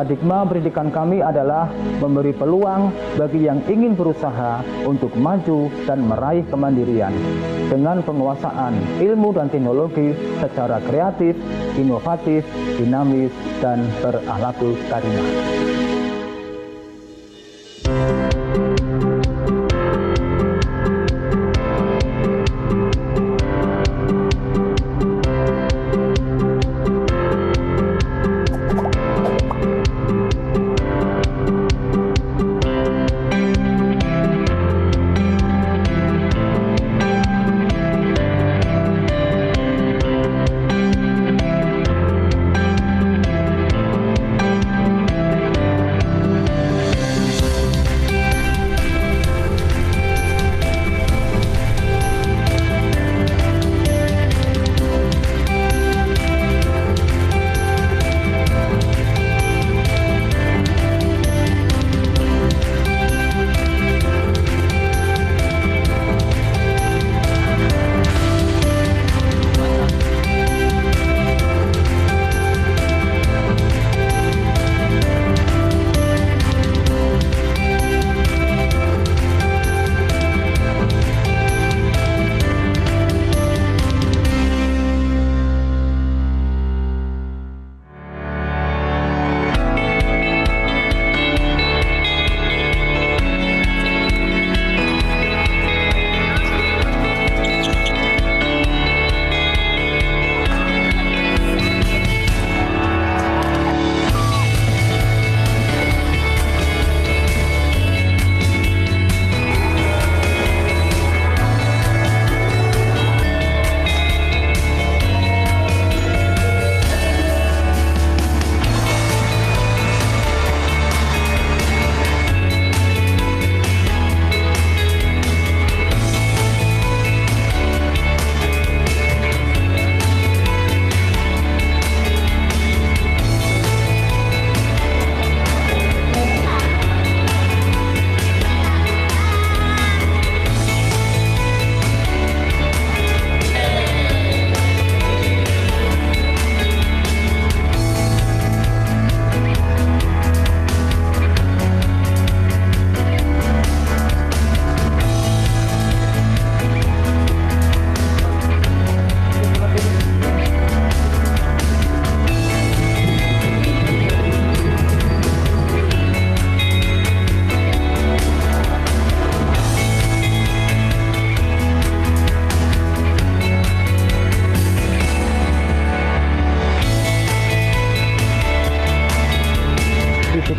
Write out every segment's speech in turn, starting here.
Paradigma pendidikan kami adalah memberi peluang bagi yang ingin berusaha untuk maju dan meraih kemandirian dengan penguasaan ilmu dan teknologi secara kreatif, inovatif, dinamis, dan berakhlakul karimah.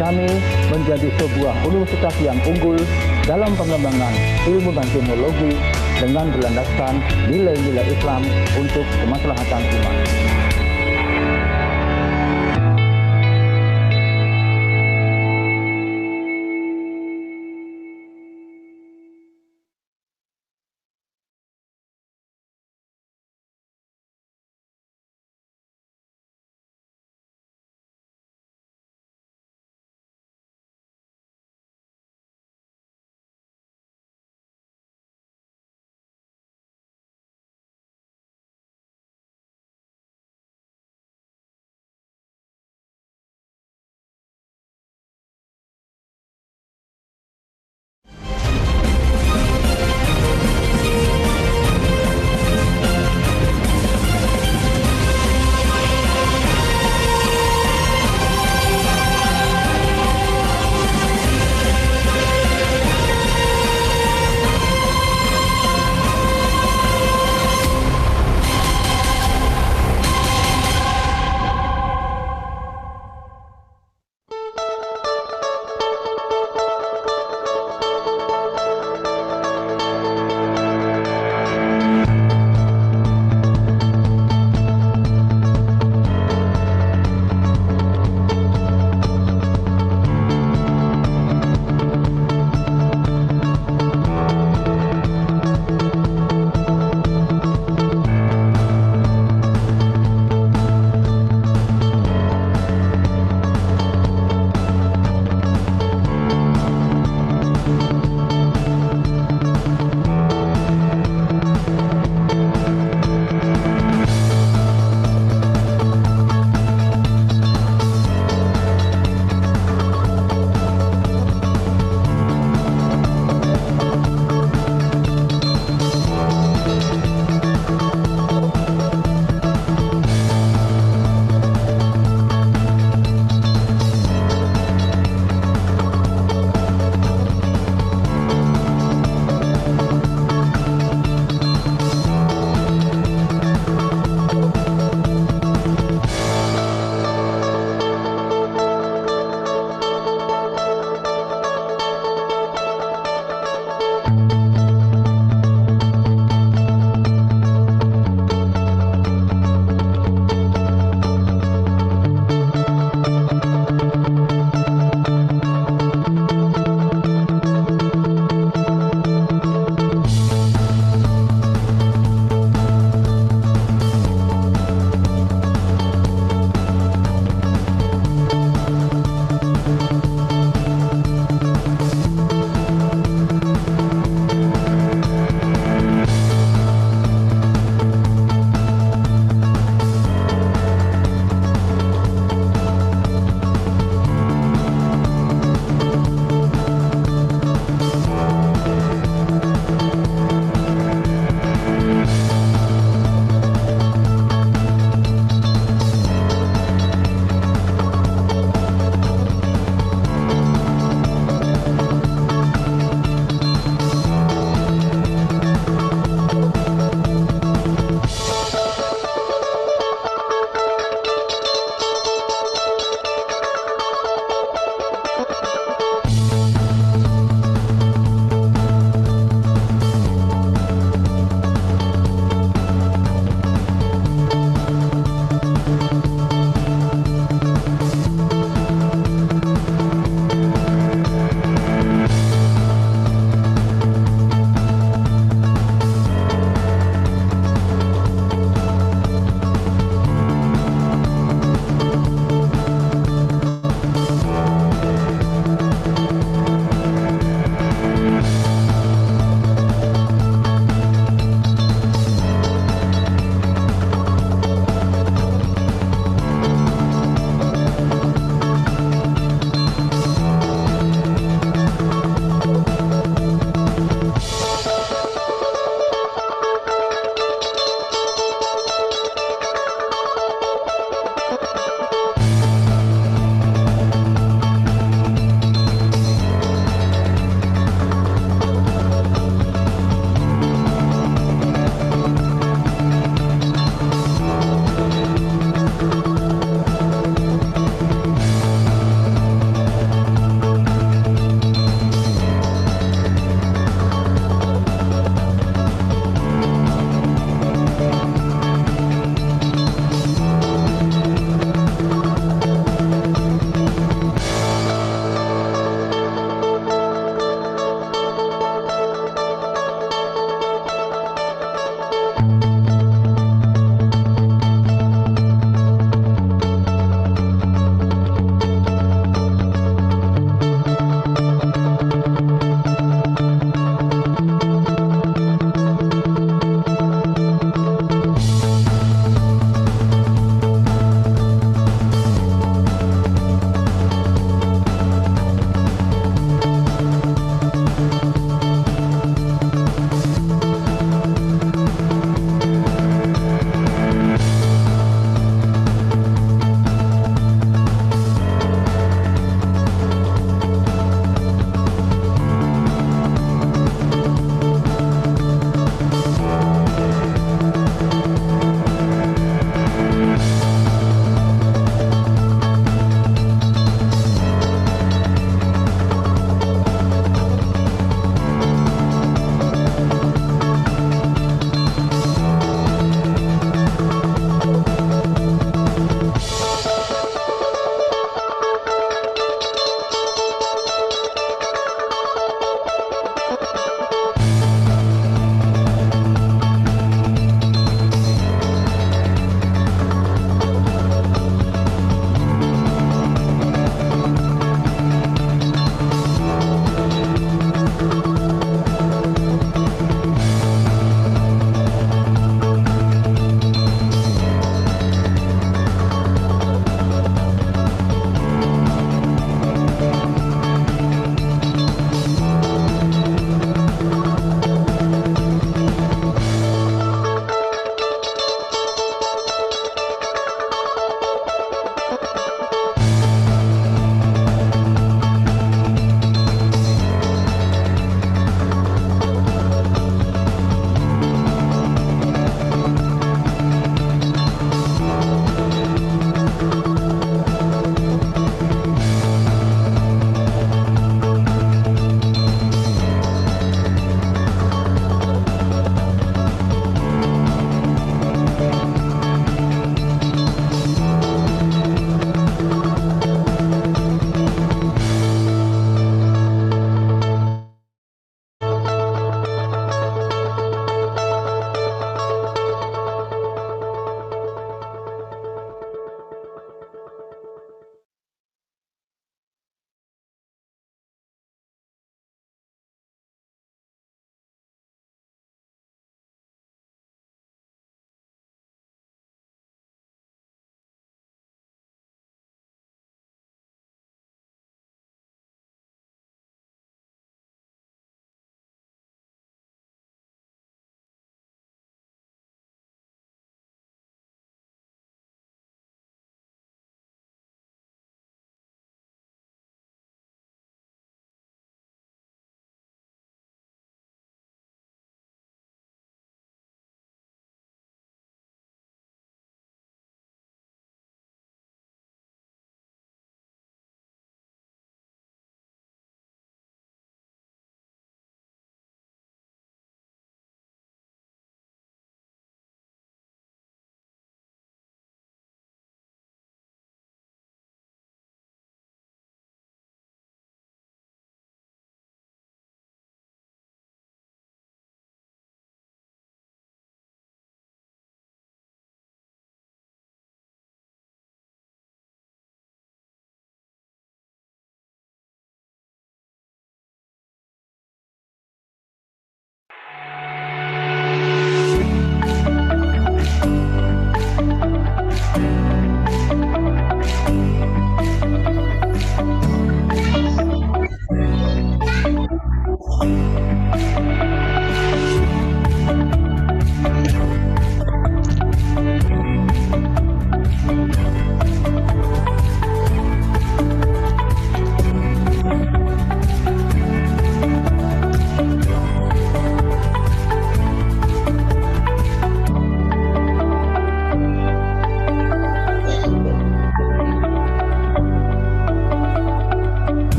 Kami menjadi sebuah universitas yang unggul dalam pengembangan ilmu dan teknologi dengan berlandaskan nilai-nilai Islam untuk kemaslahatan umat.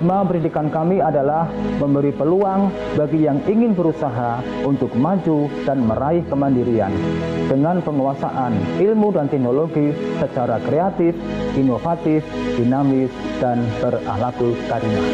Tema pendidikan kami adalah memberi peluang bagi yang ingin berusaha untuk maju dan meraih kemandirian dengan penguasaan ilmu dan teknologi secara kreatif, inovatif, dinamis, dan berakhlakul karimah.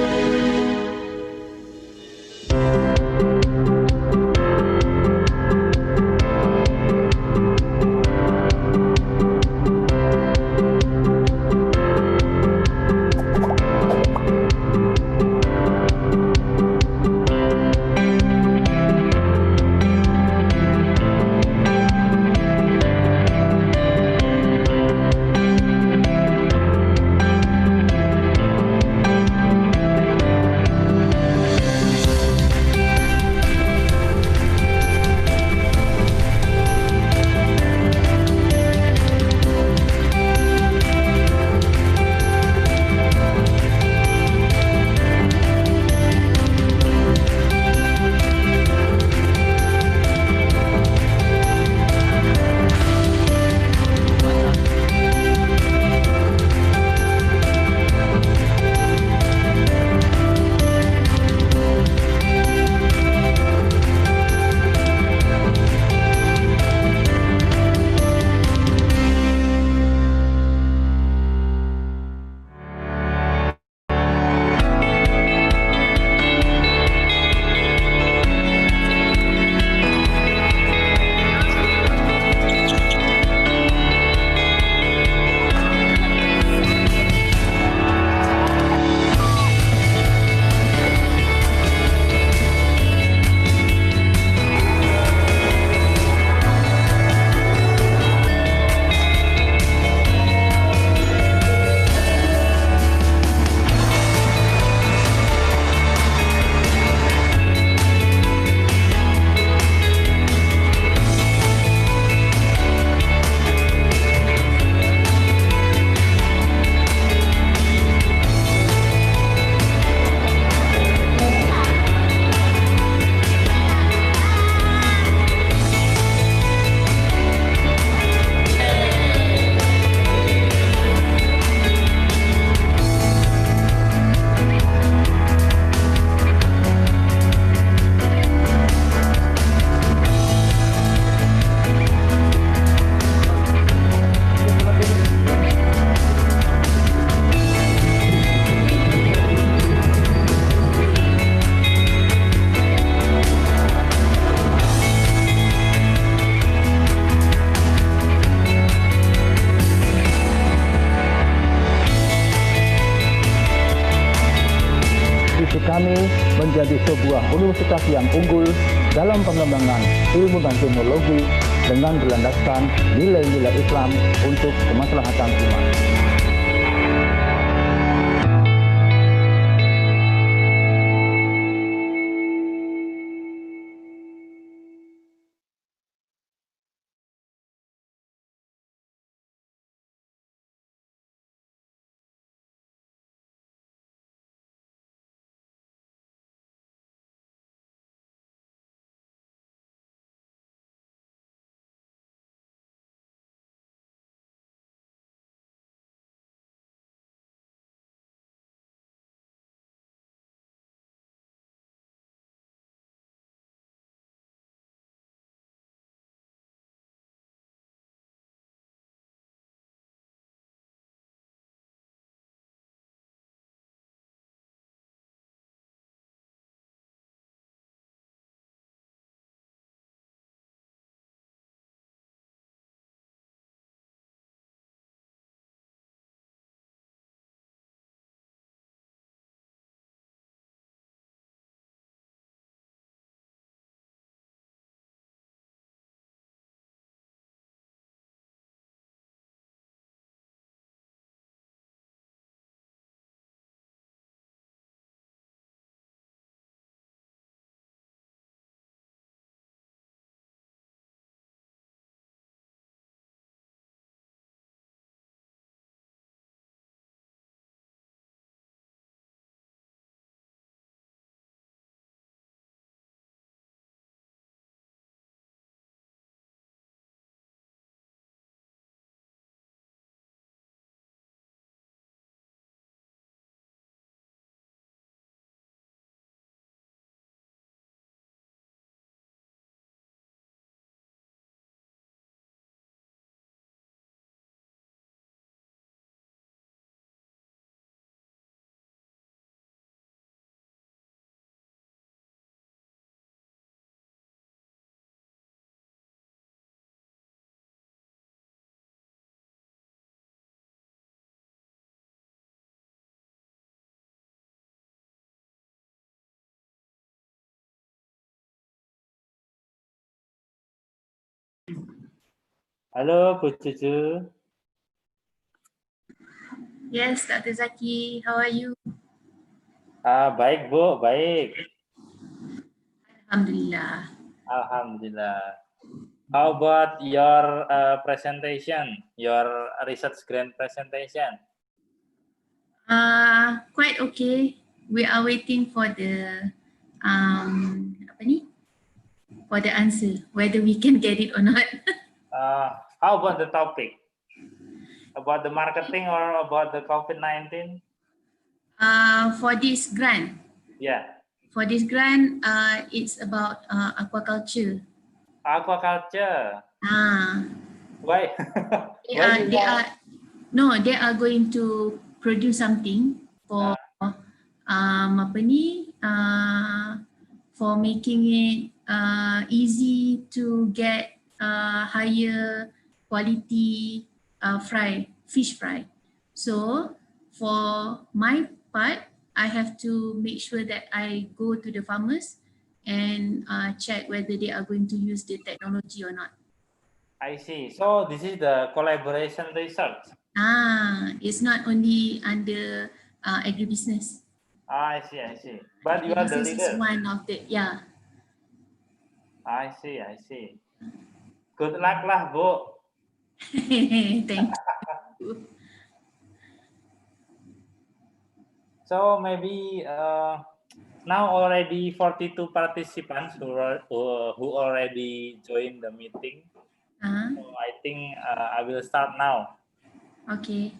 Kami menjadi sebuah universitas yang unggul dalam pengembangan ilmu dan teknologi dengan berlandaskan nilai-nilai Islam untuk kemaslahatan umat. Halo, Bu Cucu. Yes, Dr. Zaki, how are you? Baik, Bu, baik. Alhamdulillah. Alhamdulillah. How about your presentation, your research grant presentation? Quite okay. We are waiting for the apa ni? For the answer, whether we can get it or not. How about the topic? About the marketing or about the COVID-19? For this grant. Yeah. For this grant, it's about aquaculture. Aquaculture. Why? They are going to produce something for apa ni? For making it easy to get higher quality fish fry. So for my part, I have to make sure that I go to the farmers and check whether they are going to use the technology or not. I see. So this is the collaboration research. It's not only under agribusiness. I see. But you are the leader. This is one of the, yeah. I see. Good luck lah, Bu. Thank you. So maybe now already 42 participants who already joined the meeting. So I think I will start now. Okay.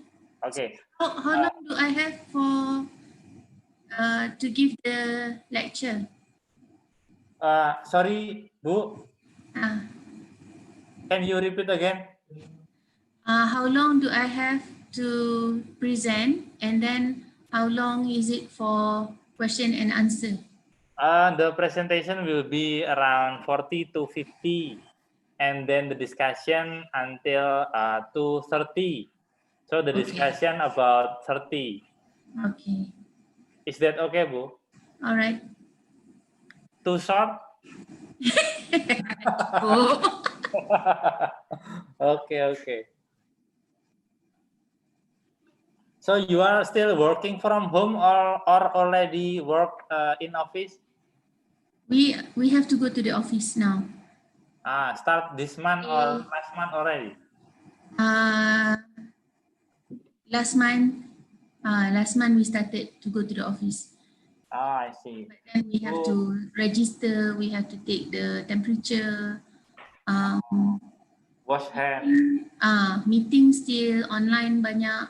Okay. How long do I have for to give the lecture? Sorry, Bu. Can you repeat again? How long do I have to present, and then how long is it for question and answer? The presentation will be around 40 to 50, and then the discussion until 2:30. So the discussion about 30. Okay. Is that okay, Bu? All right. Too short? Okay. So you are still working from home or already work in office? We have to go to the office now. Start this month or last month already? Last month we started to go to the office. I see. But then we have to register, we have to take the temperature. Wash hand. Meeting still online banyak.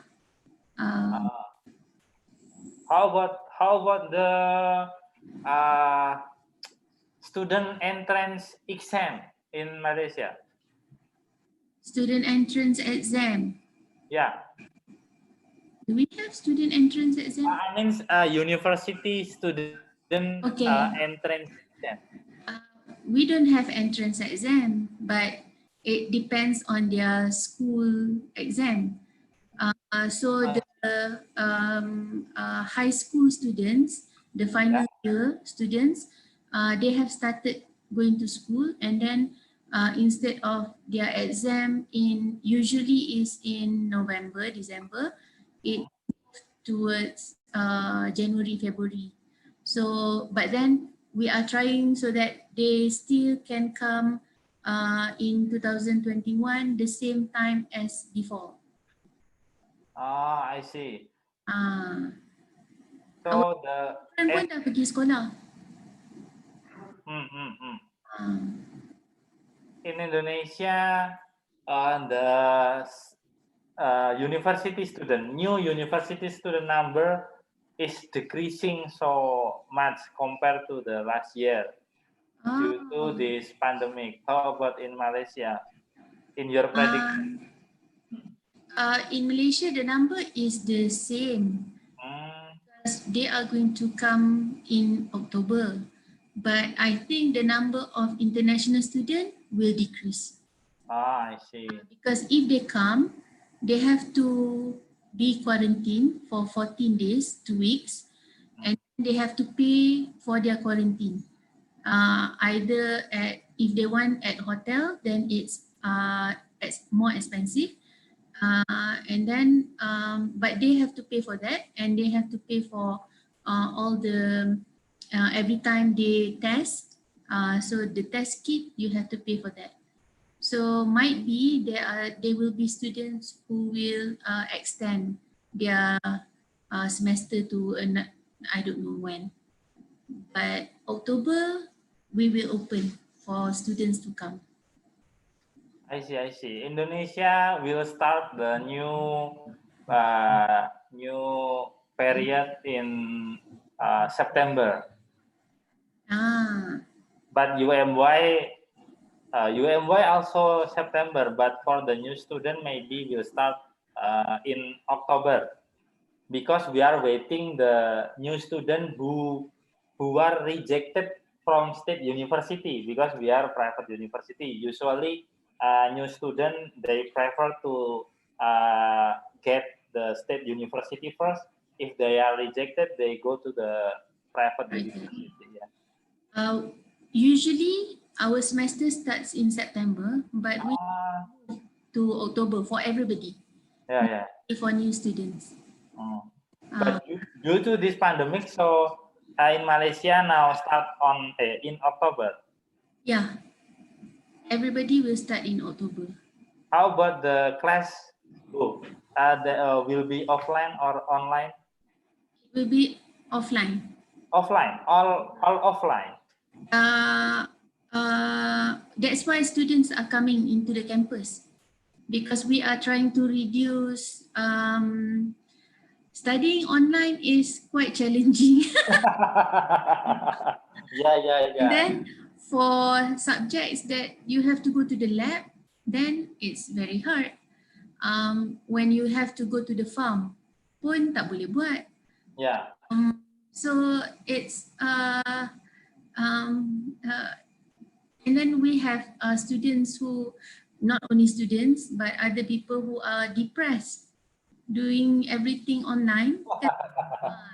How about the student entrance exam in Malaysia? Student entrance exam. Yeah. Do we have student entrance exam? I mean university student entrance exam. We don't have entrance exam, but it depends on their school exam. So the high school students, the final year students, they have started going to school, and then instead of their exam usually is in November, December, it towards January, February. So, but then we are trying so that they still can come in 2021 the same time as before. I see. So the pun dah pergi sekolah. In Indonesia, the new university student number is decreasing so much compared to the last year due to this pandemic. How about in Malaysia? In your prediction? In Malaysia, the number is the same. Because they are going to come in October. But I think the number of international students will decrease. I see. Because if they come, they have to be quarantined for 14 days, 2 weeks, and they have to pay for their quarantine. Either if they want at hotel, then it's more expensive. And then, but they have to pay for that, and they have to pay for all the, every time they test. So the test kit, you have to pay for that. So might be there will be students who will extend their semester to I don't know when, but October we will open for students to come. I see, I see. Indonesia will start the new period in September. But UMY also September, but for the new student maybe will start in October, because we are waiting the new student who are rejected from state university, because we are private university. Usually new student, they prefer to get the state university first. If they are rejected, they go to the private university. Yeah. Usually our semester starts in September, but we move to October for everybody. Yeah. For new students. But due to this pandemic, so in Malaysia now start on in October. Yeah, everybody will start in October. How about the class? Will be offline or online? It will be offline. Offline, all offline. That's why students are coming into the campus, because we are trying to reduce. Studying online is quite challenging. Yeah. And then for subjects that you have to go to the lab, then it's very hard. When you have to go to the farm, pun tak boleh buat. Yeah. So it's and then we have students who, not only students, but other people who are depressed doing everything online.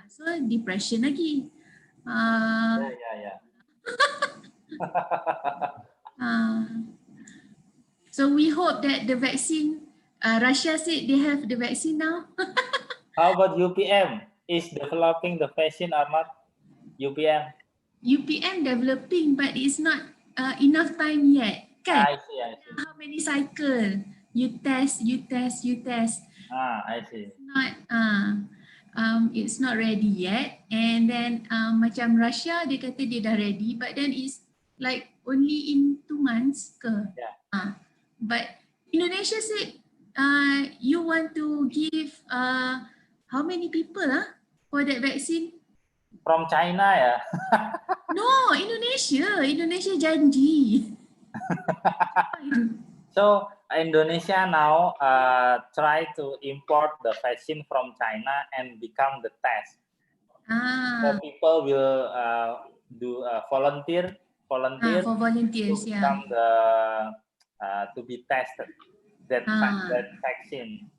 So depression lagi. Yeah. So we hope that the vaccine, Russia said they have the vaccine now. How about UPM? Is developing the vaccine or not? UPM? UPM developing, but it's not enough time yet. Kan? I see. How many cycle? You test. I see. It's not ready yet. And then macam Russia, dia kata dia dah ready, but then it's like only in 2 months ke? Yeah. But Indonesia said you want to give how many people for that vaccine? From China, ya? No, Indonesia janji. So Indonesia now try to import the vaccine from China and become the test. So people will do volunteer for volunteers, to become to be tested that vaccine.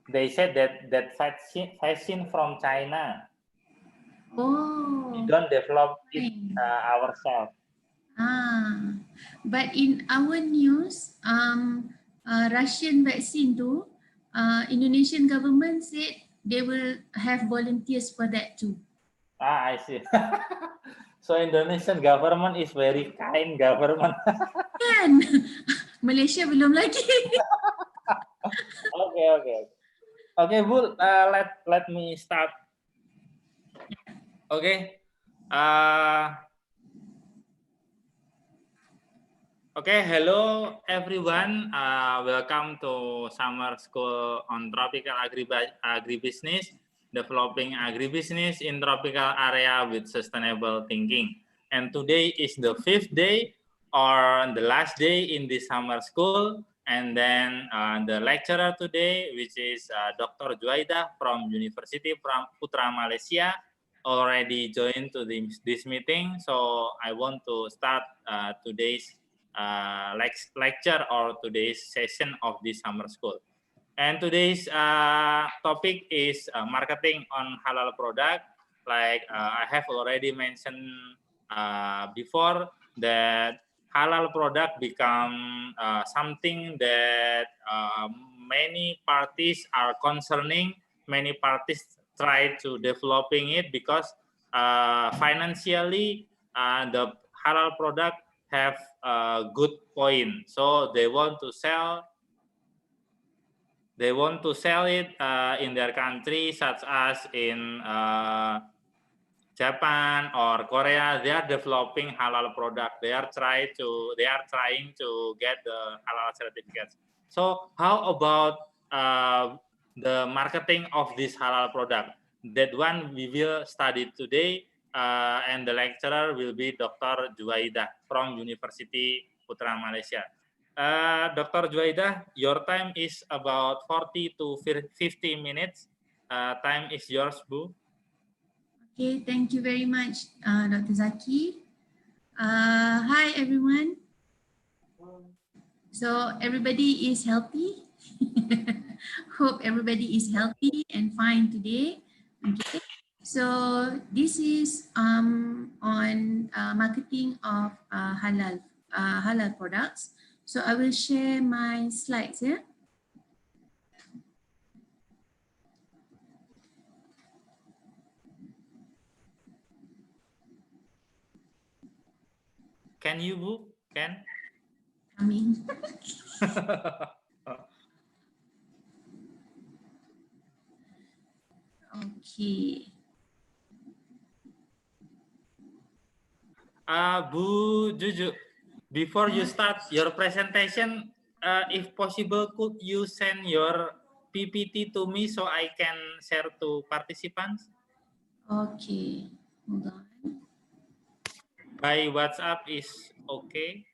They said that vaccine from China. We don't develop it ourselves. But in our news, Russian vaccine too, Indonesian government said they will have volunteers for that too. I see. So Indonesian government is very kind government. Kan? Malaysia belum lagi. Okay, Bu, let me start. Okay. Okay, hello everyone. Welcome to summer school on tropical agribusiness, developing agribusiness in tropical area with sustainable thinking. And today is the 5th day or the last day in this summer school. And then the lecturer today, which is Dr. Juwaidah from Universiti Putra, Malaysia, already joined to this meeting. So I want to start today's lecture or today's session of this summer school. And today's topic is marketing on halal product. Like I have already mentioned before, that halal product become something that many parties are concerning. Many parties try to developing it because financially the halal product have a good point, so they want to sell. They want to sell it in their country, such as in Japan or Korea. They are developing halal product. They are trying to get the halal certificates. So how about the marketing of this halal product? That one we will study today, and the lecturer will be Dr. Juwaidah from Universiti Putra, Malaysia. Dr. Juwaidah, your time is about 40 to 50 minutes. Time is yours, Bu. Okay, thank you very much, Dr. Zaki. Hi, everyone. So everybody is healthy. Hope everybody is healthy and fine today. Okay, so this is on marketing of halal products. So I will share my slides here. Can you, Bu? Can? Coming. Okay. Bu Juju, before you start your presentation, if possible, could you send your PPT to me so I can share to participants? Okay, hold on. By WhatsApp is okay.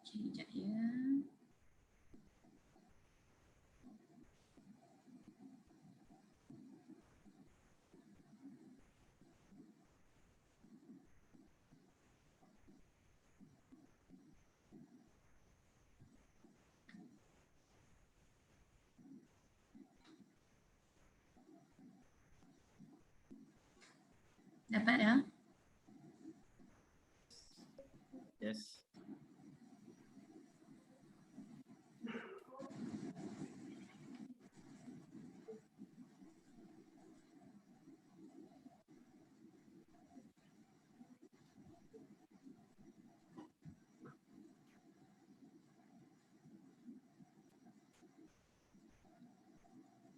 Sekejap ya. Dapat ya? Yes.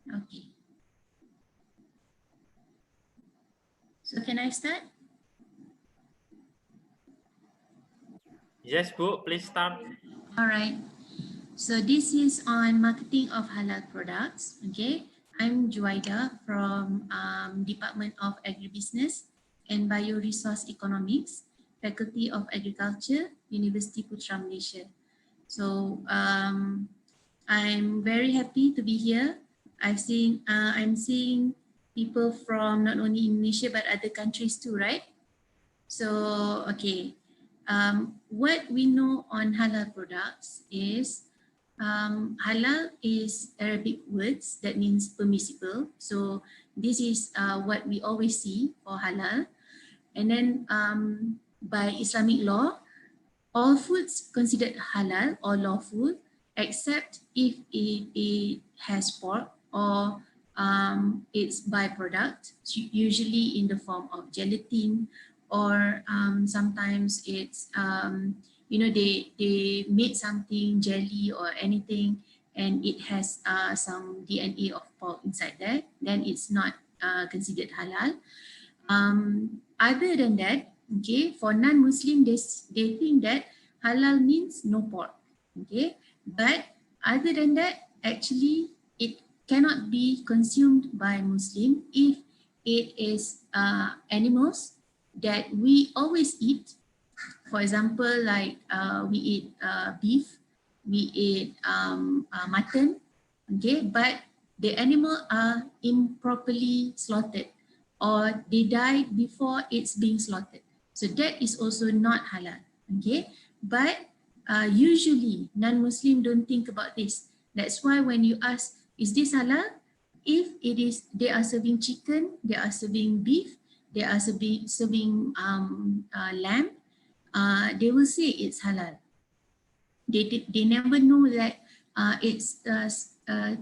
Okay. So can I start? Yes, Bu, please start. All right. So this is on marketing of halal products. Okay. I'm Juwaidah from Department of Agribusiness and Bioresource Economics, Faculty of Agriculture, Universiti Putra, Malaysia. So I'm very happy to be here. I'm seeing people from not only Indonesia but other countries too, right? So okay, what we know on halal products is halal is Arabic words that means permissible. So this is what we always see for halal. And then by Islamic law, all foods considered halal or lawful except if it has pork or its byproduct, usually in the form of gelatin, or sometimes it's they made something jelly or anything and it has some DNA of pork inside there, then it's not considered halal. Other than that, okay, for non-Muslim, they think that halal means no pork, okay, but other than that, actually it cannot be consumed by Muslim if it is animals that we always eat. For example, like we eat beef, we eat mutton, okay, but the animal are improperly slaughtered or they died before it's being slaughtered. So that is also not halal. Okay, but usually non-Muslim don't think about this. That's why when you ask, is this halal? If it is, they are serving chicken, they are serving beef, they are serving lamb, they will say it's halal. They never know that it's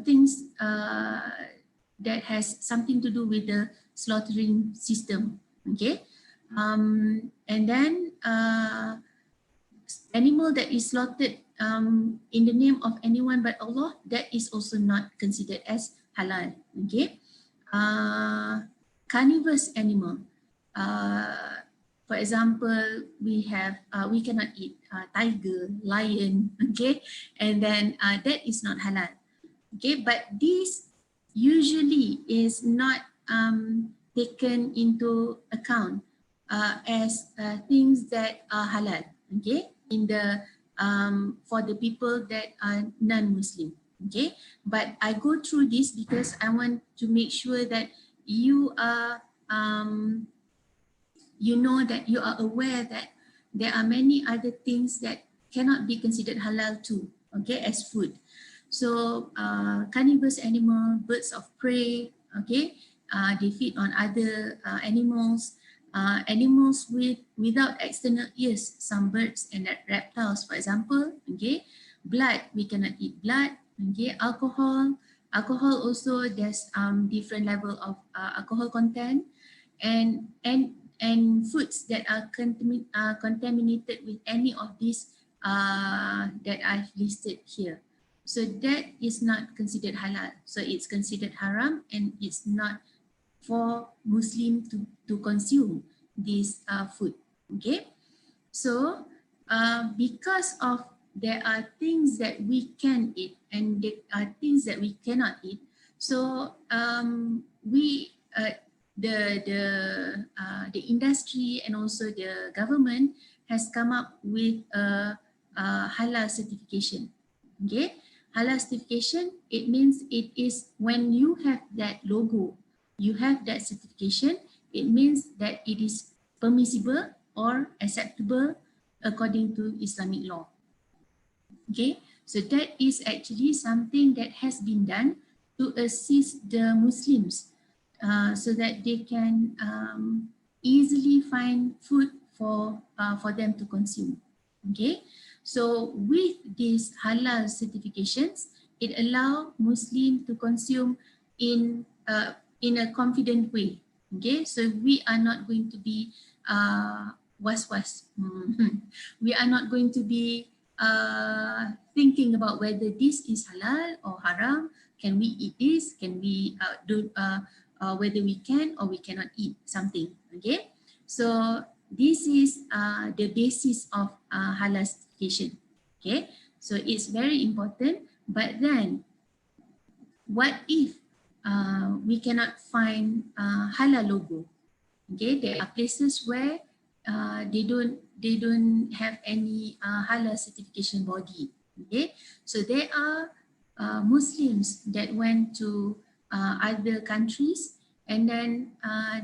things that has something to do with the slaughtering system. Okay, and then animal that is slaughtered in the name of anyone but Allah, that is also not considered as halal. Okay, carnivorous animal. For example, we cannot eat tiger, lion, okay, and then that is not halal. Okay, but this usually is not taken into account as things that are halal. Okay, in the for the people that are non-Muslim. Okay, but I go through this because I want to make sure that you are you know, that you are aware that there are many other things that cannot be considered halal too, okay, as food. So carnivorous animal, birds of prey, okay, they feed on other animals, animals without external ears, some birds and reptiles, for example. Okay, blood, we cannot eat blood. Okay, alcohol also, there's different level of alcohol content, and foods that are contaminated with any of these that I've listed here. So that is not considered halal. So it's considered haram, and it's not for Muslim to consume this food. Okay, so because of there are things that we can eat and there are things that we cannot eat. So the industry and also the government has come up with a halal certification. Okay, halal certification, it means it is when you have that logo, you have that certification, it means that it is permissible or acceptable according to Islamic law. Okay, so that is actually something that has been done to assist the Muslims so that they can easily find food for them to consume. Okay, so with these halal certifications, it allows Muslim to consume in a confident way. Okay, so we are not going to be was-was. We are not going to be thinking about whether this is halal or haram. Can we eat this? Can we do whether we can or we cannot eat something? Okay, so this is the basis of halal certification. Okay, so it's very important. But then, what if we cannot find halal logo? Okay, there are places where they don't have any halal certification body. Okay, so there are Muslims that went to other countries, and then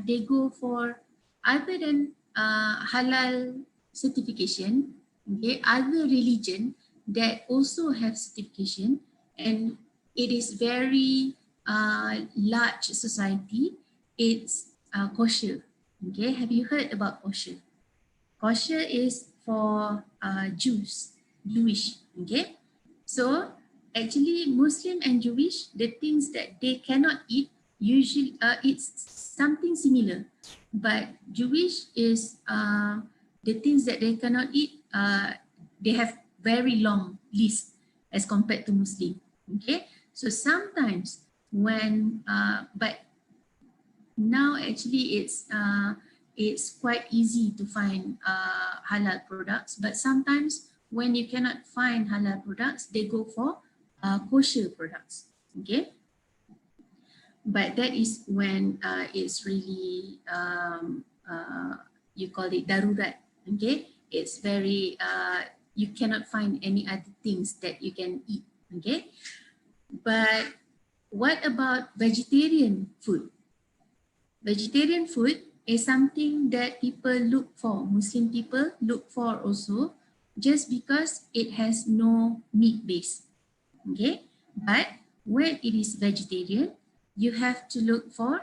they go for, other than halal certification, okay, other religion that also have certification, and it is very large society. It's kosher. Okay, have you heard about kosher? Kosher is for Jewish. Okay, so actually Muslim and Jewish, the things that they cannot eat, usually it's something similar, but Jewish is the things that they cannot eat, they have very long list as compared to Muslim. Okay, so sometimes when but now actually it's quite easy to find halal products, but sometimes when you cannot find halal products, they go for kosher products. Okay, but that is when it's really you call it darurat. Okay, it's very you cannot find any other things that you can eat. Okay, but what about vegetarian food? Vegetarian food, is something that people look for, Muslim people look for also, just because it has no meat base. Okay, but when it is vegetarian, you have to look for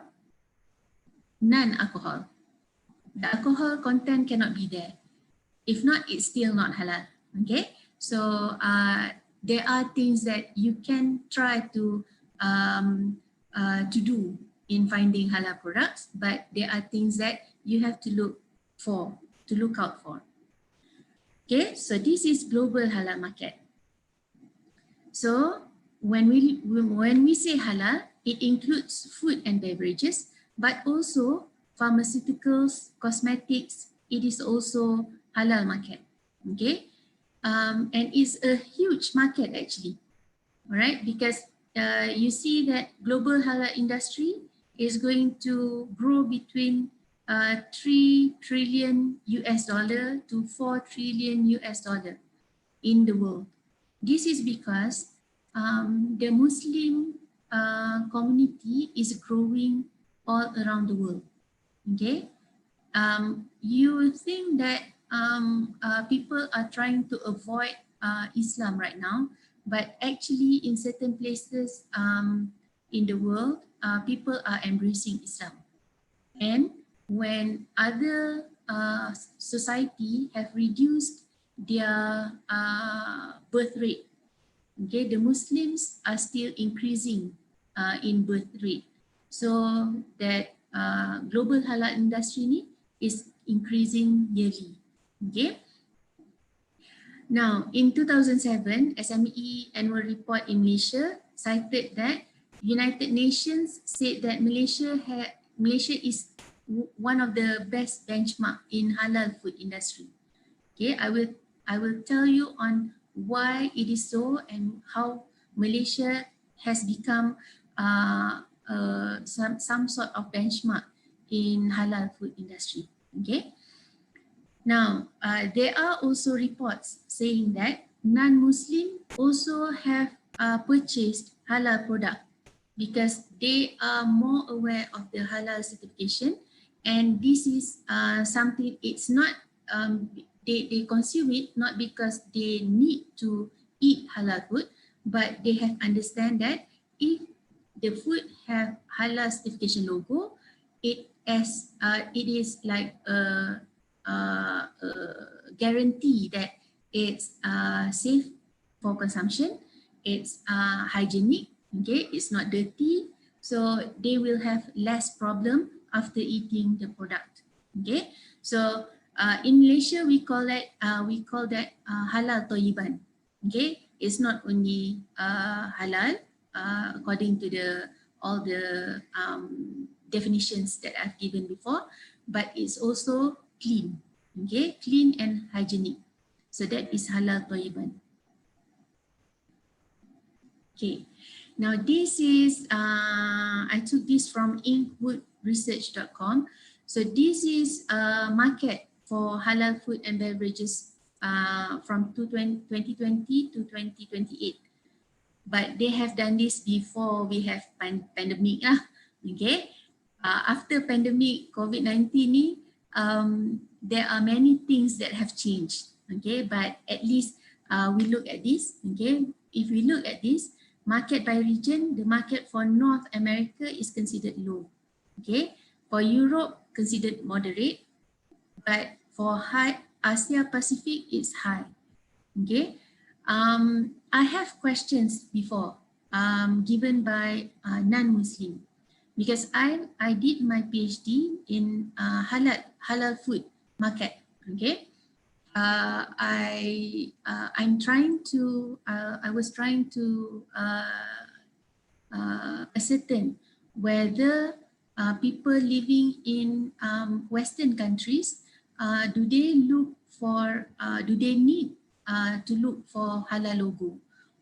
non-alcohol. The alcohol content cannot be there. If not, it's still not halal. Okay, so there are things that you can try to do in finding halal products, but there are things that you have to look out for. Okay, so this is global halal market. So when we say halal, it includes food and beverages, but also pharmaceuticals, cosmetics. It is also halal market. Okay, and it's a huge market actually. All right, because you see that global halal industry is going to grow between 3 trillion US dollar to 4 trillion US dollar in the world. This is because the Muslim community is growing all around the world. Okay, you think that people are trying to avoid Islam right now, but actually in certain places in the world, people are embracing Islam. And when other society have reduced their birth rate, okay, the Muslims are still increasing in birth rate. So that global halal industry is increasing yearly. Okay. Now, in 2007, SME annual report in Malaysia cited that United Nations said that Malaysia is one of the best benchmark in halal food industry. Okay, I will tell you on why it is so and how Malaysia has become some sort of benchmark in halal food industry. Okay. Now, there are also reports saying that non-Muslim also have purchased halal product because they are more aware of the halal certification, and this is something, it's not, they consume it not because they need to eat halal food, but they have understand that if the food have halal certification logo, it is like a guarantee that it's safe for consumption, it's hygienic, okay, it's not dirty, so they will have less problem after eating the product. Okay, so in Malaysia we call that halal toyiban. Okay, it's not only halal according to all the definitions that I've given before, but it's also clean. Okay, clean and hygienic. So that is halal toyiban. Okay, now this is, I took this from inkwoodresearch.com. So this is a market for halal food and beverages from 2020 to 2028. But they have done this before we have pandemic lah. Okay, after pandemic COVID-19 there are many things that have changed. Okay, but at least we look at this. Okay, if we look at this market by region, the market for North America is considered low. Okay, for Europe considered moderate, but for Asia Pacific it's high. Okay, I have questions before given by non-Muslim, because I did my PhD in halal food market. Okay, I was trying to ascertain whether people living in Western countries do they need to look for halal logo,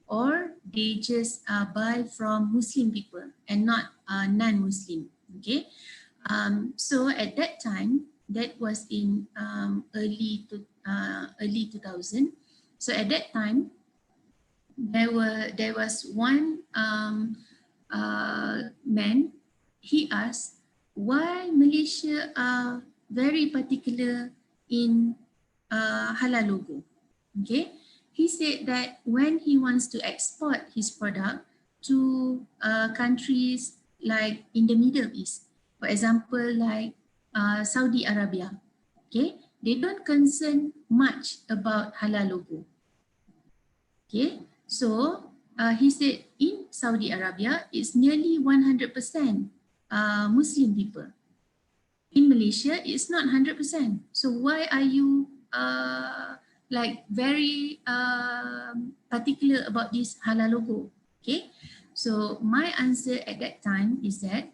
or they just buy from Muslim people and not non-Muslim. Okay, so at that time, that was in early 2000. So at that time, there was one man. He asked, why Malaysia are very particular in halal logo. Okay, he said that when he wants to export his product to countries like in the Middle East, for example, like Saudi Arabia, okay, they don't concern much about halal logo. Okay, so he said in Saudi Arabia, it's nearly 100% Muslim people. In Malaysia, it's not 100%. So why are you like very particular about this halal logo? Okay, so my answer at that time is that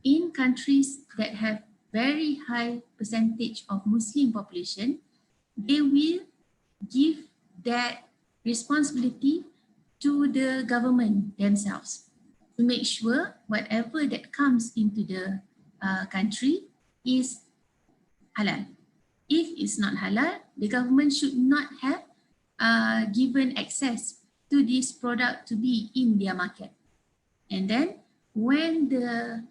in countries that have very high percentage of Muslim population, they will give that responsibility to the government themselves to make sure whatever that comes into the country is halal. If it's not halal, the government should not have given access to this product to be in their market. And then when the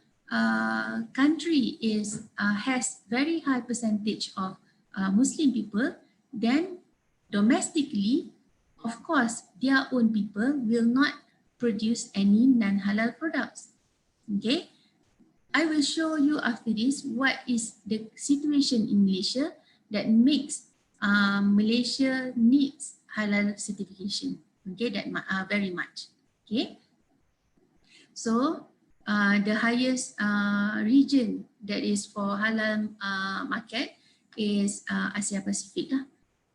country is has very high percentage of Muslim people, then domestically, of course, their own people will not produce any non-halal products. Okay, I will show you after this what is the situation in Malaysia that makes Malaysia needs halal certification. Okay, that very much. Okay, so the highest region that is for halal market is Asia Pacific lah.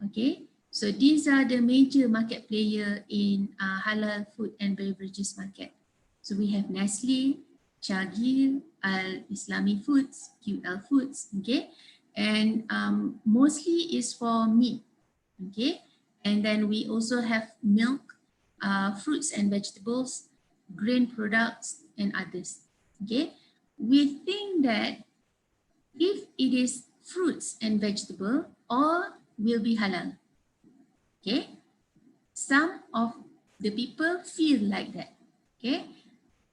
Okay, so these are the major market player in halal food and beverages market. So we have Nestle, Chagil, Al Islami Foods, QL Foods, okay, and mostly is for meat, okay, and then we also have milk, fruits and vegetables, grain products, and others. Okay, we think that if it is fruits and vegetable, all will be halal. Okay, some of the people feel like that. Okay,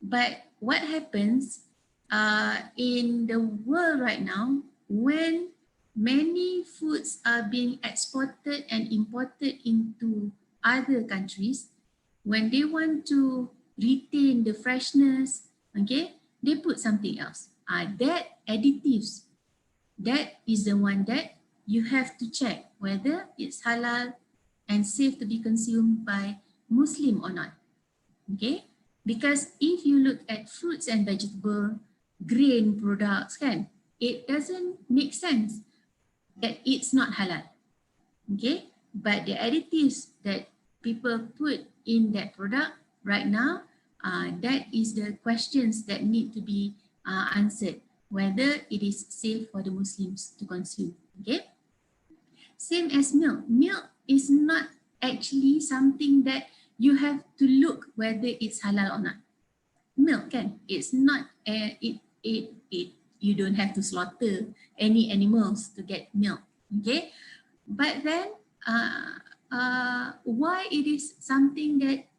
but what happens in the world right now when many foods are being exported and imported into other countries, when they want to retain the freshness, okay, they put something else. That additives, that is the one that you have to check whether it's halal and safe to be consumed by Muslim or not. Okay, because if you look at fruits and vegetable, grain products, kan, it doesn't make sense that it's not halal. Okay, but the additives that people put in that product right now, that is the questions that need to be answered, whether it is safe for the Muslims to consume. Okay, same as milk. Milk is not actually something that you have to look whether it's halal or not. Milk, kan, it's not you don't have to slaughter any animals to get milk. Okay, but then why it is something that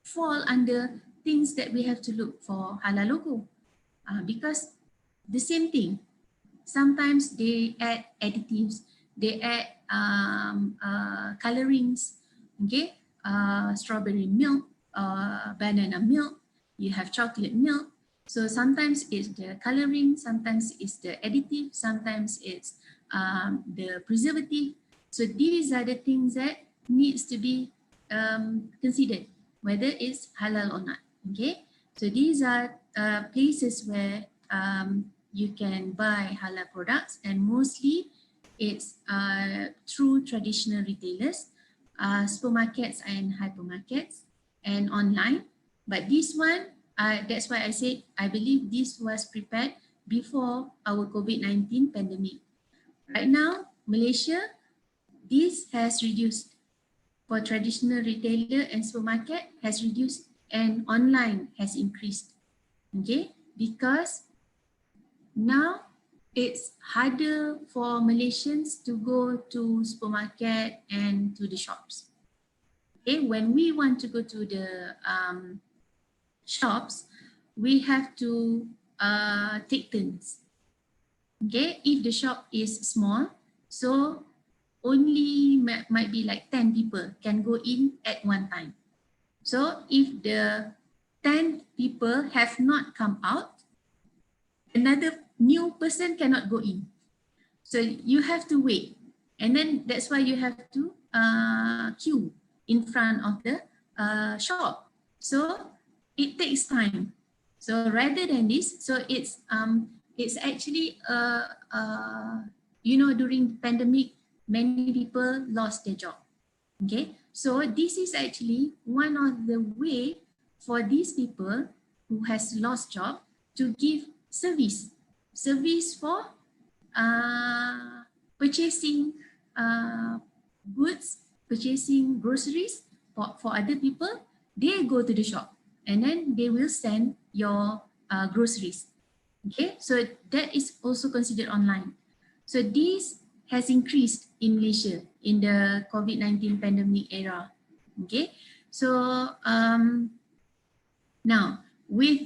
fall under things that we have to look for halal logo? Because the same thing, sometimes they add additives, they add colorings, okay, strawberry milk, banana milk, you have chocolate milk. So sometimes it's the coloring, sometimes it's the additive, sometimes it's the preservative. So these are the things that needs to be considered, whether it's halal or not. Okay, so these are places where you can buy halal products, and mostly it's through traditional retailers, supermarkets and hypermarkets, and online. But this one, that's why I said I believe this was prepared before our COVID-19 pandemic. Right now, Malaysia, this has reduced. For traditional retailer and supermarket has reduced, and online has increased. Okay, because now it's harder for Malaysians to go to supermarket and to the shops. Okay, when we want to go to the shops, we have to take turns. Okay, if the shop is small, so only might be like 10 people can go in at one time. So if the 10 people have not come out, another new person cannot go in. So you have to wait. And then that's why you have to queue in front of the shop. So it takes time. So rather than this, so it's actually you know, during the pandemic, many people lost their job. Okay, so this is actually one of the way for these people who has lost job to give service for purchasing goods, purchasing groceries for other people. They go to the shop and then they will send your groceries. Okay, so that is also considered online. So this has increased in Malaysia in the COVID-19 pandemic era. Okay, so now with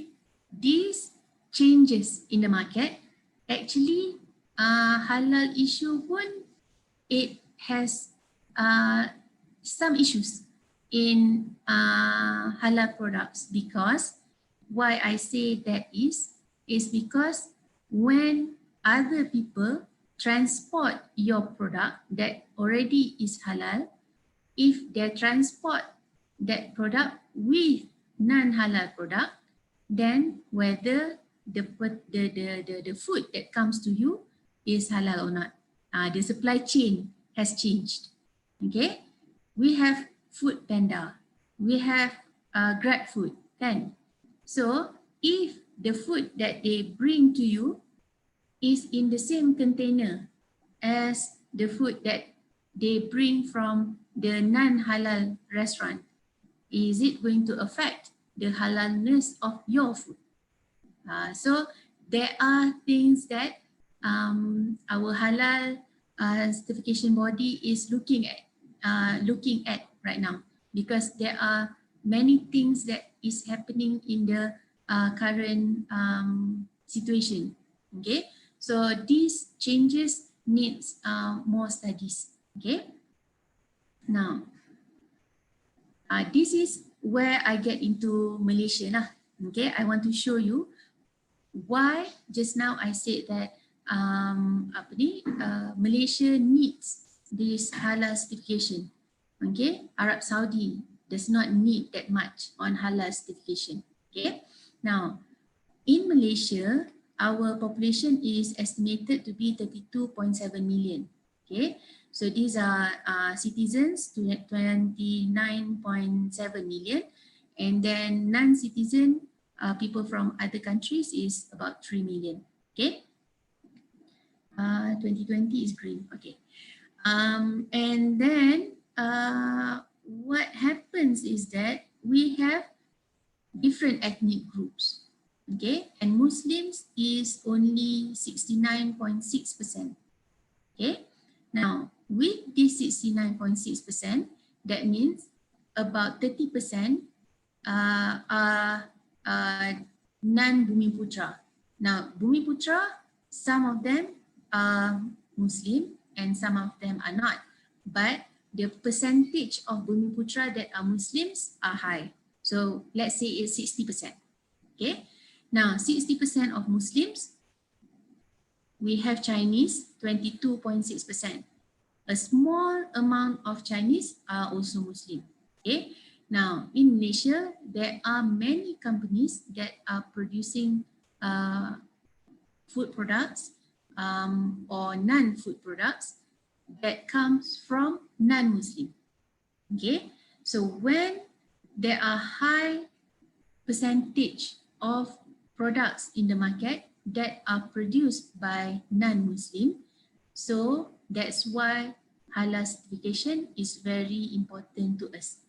these changes in the market, actually halal issue pun, it has some issues in halal products, because why I say that is because when other people transport your product that already is halal, if they transport that product with non-halal product, then whether the food that comes to you is halal or not. The supply chain has changed. Okay, we have Food Panda, we have Grab Food, kan? So if the food that they bring to you is in the same container as the food that they bring from the non-halal restaurant, is it going to affect the halalness of your food? So there are things that our halal certification body is looking at right now, because there are many things that is happening in the current situation. Okay, so these changes needs more studies. Okay, now this is where I get into Malaysia lah. Okay, I want to show you why just now I said that Malaysia needs this halal certification. Okay, Arab Saudi does not need that much on halal certification. Okay, now in Malaysia, our population is estimated to be 32.7 million. Okay, so these are citizens, 29.7 million, and then non-citizen people from other countries is about 3 million. Okay, 2020 is green. Okay, and then what happens is that we have different ethnic groups. Okay, and Muslims is only 69.6%. Okay, now with this 69.6%, that means about 30% are non-Bumi Putra. Now, Bumi Putra, some of them are Muslim and some of them are not. But the percentage of Bumi Putra that are Muslims are high. So let's say it's 60%. Okay, now 60% of Muslims, we have Chinese, 22.6%. A small amount of Chinese are also Muslim. Okay, now in Malaysia, there are many companies that are producing food products or non-food products that comes from non-Muslim. Okay, so when there are high percentage of products in the market that are produced by non-Muslim, so that's why halal certification is very important to us.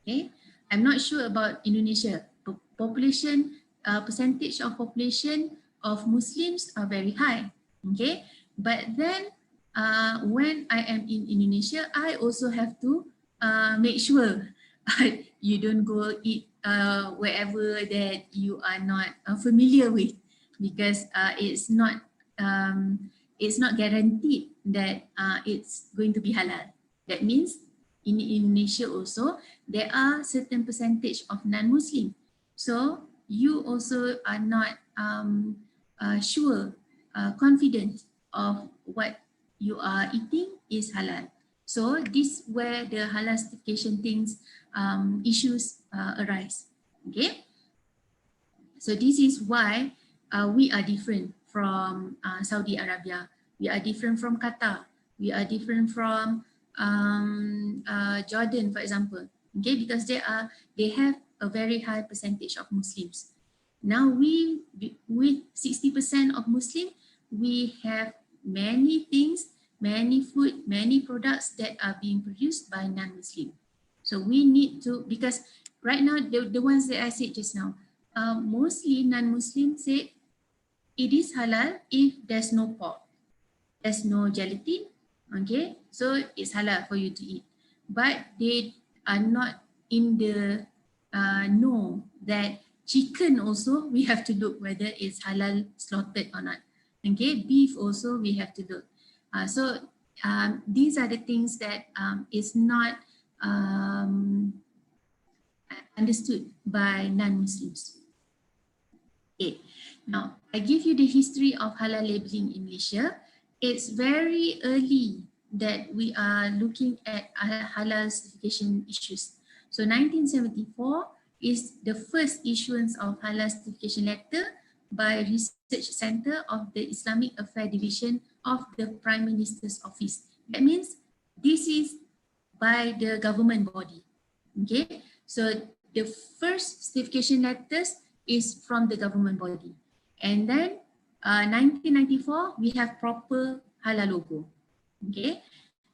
Okay, I'm not sure about Indonesia. Population, percentage of population of Muslims are very high. Okay, but then when I am in Indonesia, I also have to make sure you don't go eat wherever that you are not familiar with, because it's not guaranteed that it's going to be halal. That means in Indonesia also there are certain percentage of non-Muslim, so you also are not sure, confident of what you are eating is halal. So this where the halal certification things issues arise. Okay, so this is why we are different from Saudi Arabia. We are different from Qatar. We are different from Jordan, for example. Okay, because they have a very high percentage of Muslims. Now we, with 60% of Muslim, we have many things, many food, many products that are being produced by non-Muslim. So we need to, because right now the ones that I said just now, mostly non-Muslim say it is halal if there's no pork, there's no gelatin, okay, so it's halal for you to eat. But they are not in the know that chicken also we have to look whether it's halal slaughtered or not. Okay, beef also we have to look. So these are the things that is not understood by non-Muslims. Okay, now I give you the history of halal labeling in Malaysia. It's very early that we are looking at halal certification issues. So 1974 is the first issuance of halal certification letter by Research Center of the Islamic Affairs Division of the Prime Minister's Office. That means this is by the government body. Okay, so the first certification letters is from the government body. And then 1994, we have proper halal logo. Okay,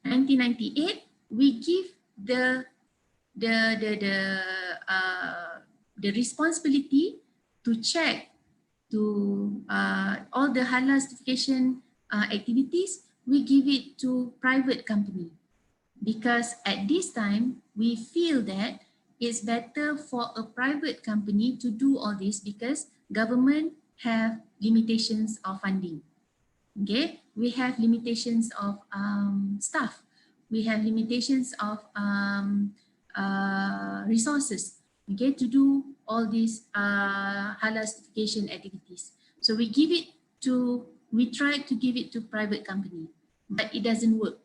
1998, we give the responsibility to check to all the halal certification activities, we give it to private company. Because at this time, we feel that it's better for a private company to do all this because government have limitations of funding. Okay, we have limitations of staff. We have limitations of resources, okay, to do all these halal certification activities. So we try to give it to private company, but it doesn't work.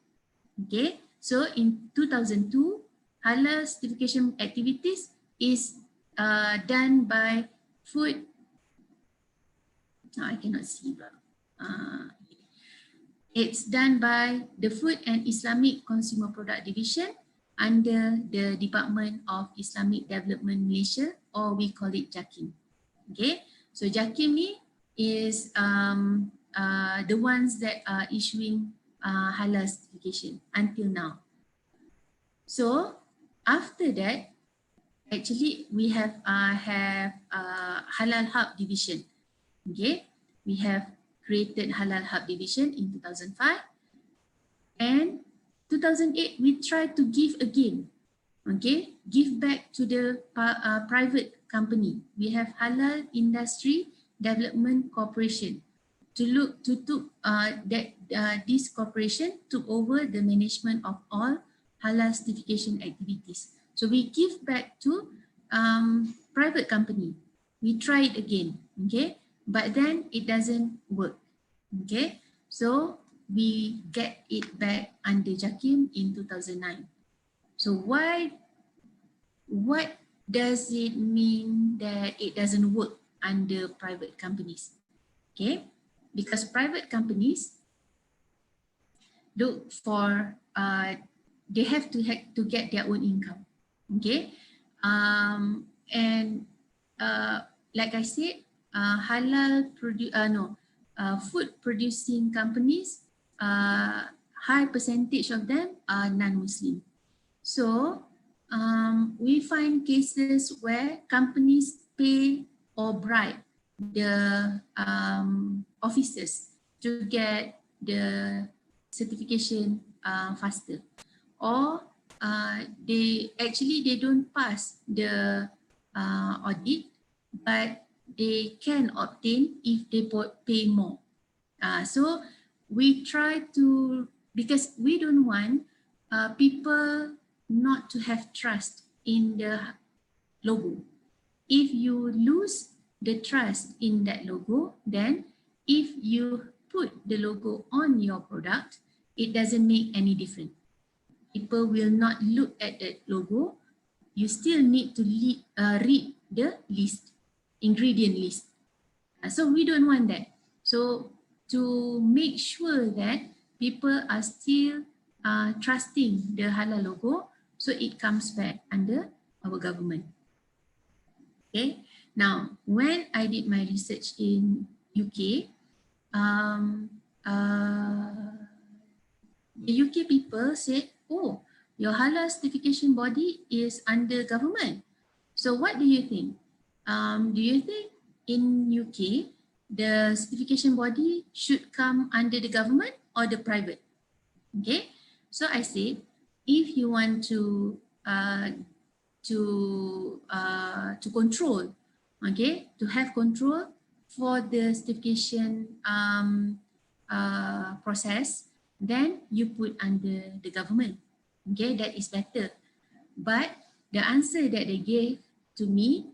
Okay, so in 2002, halal certification activities is done by food. I cannot see, but it's done by the Food and Islamic Consumer Product Division under the Department of Islamic Development Malaysia, or we call it JAKIM. Okay, so JAKIM is the ones that are issuing halal certification until now. So after that, actually we have Halal Hub Division. Okay, we have created Halal Hub Division in 2005, and 2008 we tried to give again. Okay, give back to the private company. We have Halal Industry Development Corporation to this corporation took over the management of all halal certification activities. So we give back to private company. We tried again, okay, but then it doesn't work. Okay, so we get it back under JAKIM in 2009. So what does it mean that it doesn't work under private companies? Okay, because private companies look for they have to get their own income. Okay, and like I said, food producing companies, high percentage of them are non-Muslim. So we find cases where companies pay or bribe the officers to get the certification faster, or they don't pass the audit, but they can obtain if they pay more. So we try to, because we don't want people not to have trust in the logo. If you lose the trust in that logo, then if you put the logo on your product, it doesn't make any difference. People will not look at that logo. You still need to read the list, ingredient list. So we don't want that. So to make sure that people are still trusting the halal logo, so it comes back under our government. Okay. Now, when I did my research in UK, the UK people said, oh, your halal certification body is under government. So what do you think? Do you think in UK, the certification body should come under the government or the private? Okay, so I said, if you want to control, okay, to have control for the certification process, then you put under the government. Okay, that is better. But the answer that they gave to me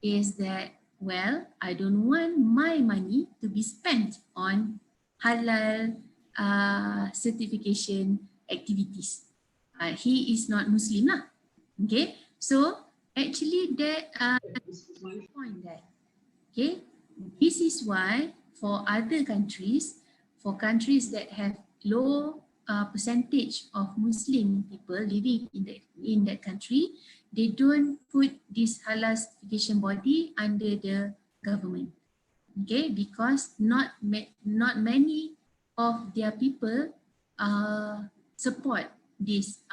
is that, well, I don't want my money to be spent on halal certification activities. He is not Muslim lah. Okay, so actually that point that, okay, this is why for other countries, for countries that have low percentage of Muslim people living in that country, they don't put this halal certification body under the government. Okay, because not many of their people support this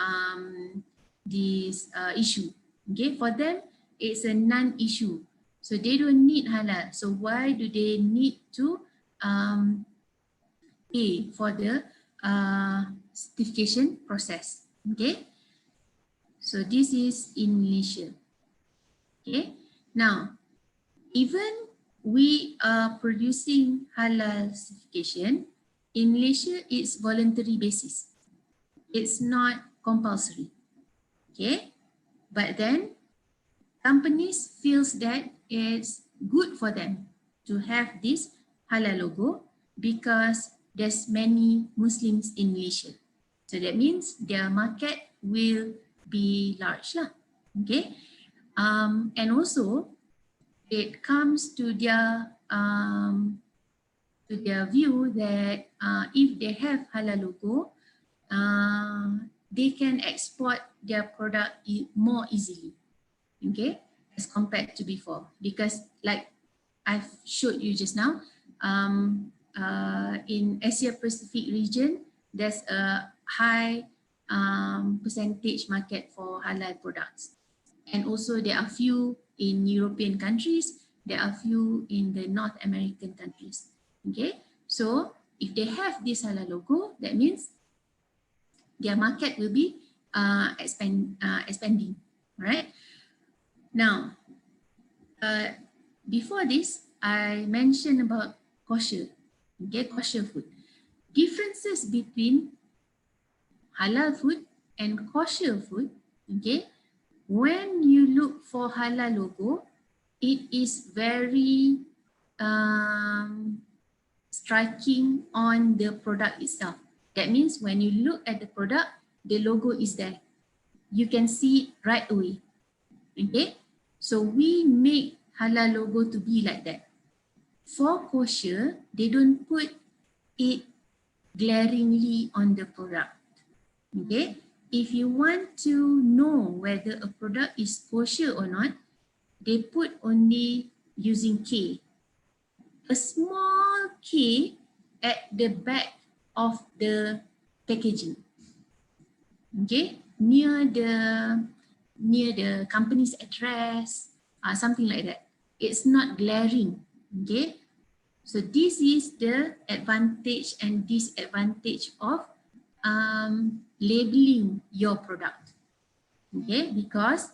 issue. Okay, for them it's a non-issue, so they don't need halal. So why do they need to pay for the certification process? Okay, so this is in Malaysia. Okay, now even we are producing halal certification in Malaysia, it's voluntary basis. It's not compulsory. Okay, but then companies feels that it's good for them to have this halal logo because there's many Muslims in Malaysia. So that means their market will be large lah. Okay, and also it comes to their view that if they have halal logo, they can export their product more easily, okay, as compared to before. Because like I've showed you just now, in Asia Pacific region, there's a high percentage market for halal products. And also there are few in European countries, there are few in the North American countries. Okay, so if they have this halal logo, that means their market will be expanding, right? Now, before this, I mentioned about kosher, okay, kosher food. Differences between halal food and kosher food, okay, when you look for halal logo, it is very striking on the product itself. That means when you look at the product, the logo is there. You can see it right away. Okay, so we make halal logo to be like that. For kosher, they don't put it glaringly on the product. Okay, if you want to know whether a product is kosher or not, they put only using K. A small K at the back of the packaging. Okay, near the company's address, something like that. It's not glaring. Okay, so this is the advantage and disadvantage of labeling your product. Okay, because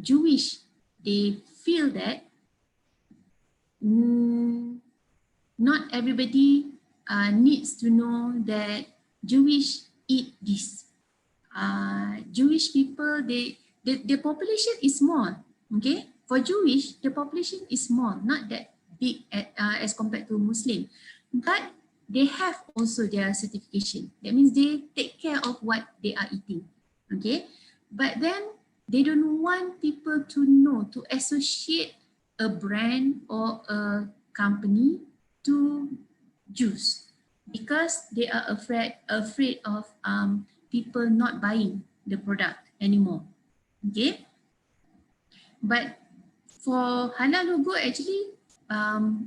Jewish, they feel that not everybody needs to know that Jewish eat this. Jewish people, the population is small. Okay, for Jewish, the population is small, not that big as compared to Muslim, but they have also their certification. That means they take care of what they are eating. Okay, but then they don't want people to know, to associate a brand or a company to Jews, because they are afraid of people not buying the product anymore. Okay, but for halal logo, actually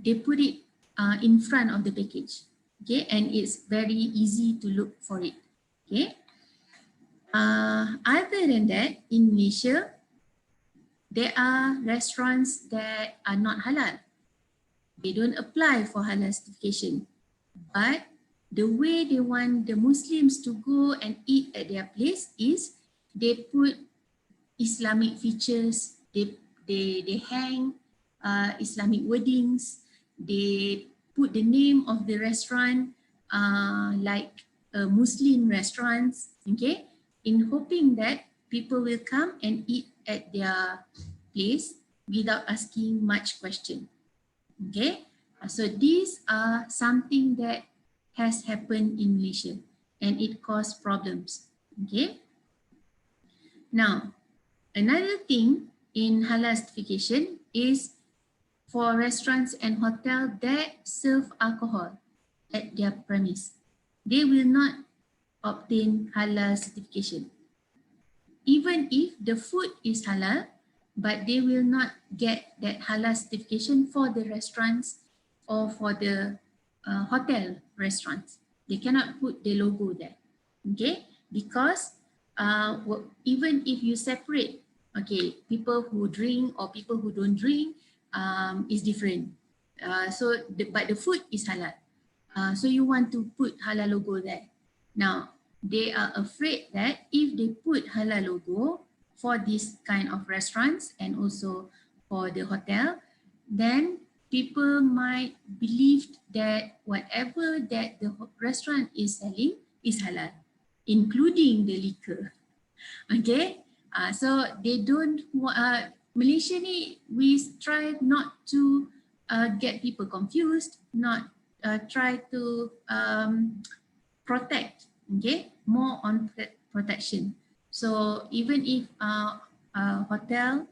they put it in front of the package. Okay, and it's very easy to look for it. Okay, other than that, in Malaysia, there are restaurants that are not halal. They don't apply for halal certification, but the way they want the Muslims to go and eat at their place is they put Islamic features, they hang Islamic wordings, they put the name of the restaurant like a Muslim restaurants, okay, in hoping that people will come and eat at their place without asking much question. Okay, so these are something that has happened in Malaysia and it caused problems. Okay, now another thing in halal certification is for restaurants and hotels that serve alcohol at their premise. They will not obtain halal certification. Even if the food is halal, but they will not get that halal certification for the restaurants or for the hotel restaurants. They cannot put the logo there, okay? Because even if you separate, okay, people who drink or people who don't drink is different. But the food is halal. So you want to put halal logo there. Now, they are afraid that if they put halal logo for this kind of restaurants and also for the hotel, then people might believe that whatever that the restaurant is selling is halal, including the liquor. Okay, so they don't, Malaysia ni, we try not to get people confused, not try to protect, okay, more on protection. So even if hotel,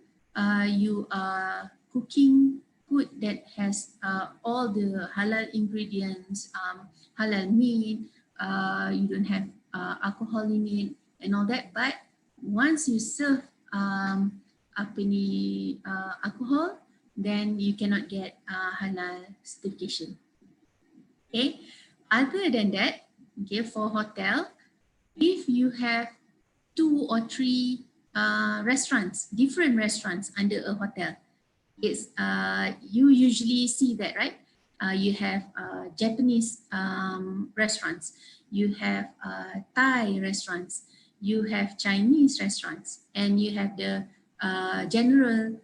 you are cooking food that has all the halal ingredients, halal meat, you don't have alcohol in it and all that, but once you serve alcohol, then you cannot get halal certification. Okay, other than that, okay, for hotel, if you have 2 or 3 restaurants, different restaurants under a hotel, it's you usually see that, right? You have Japanese restaurants, you have Thai restaurants, you have Chinese restaurants, and you have the general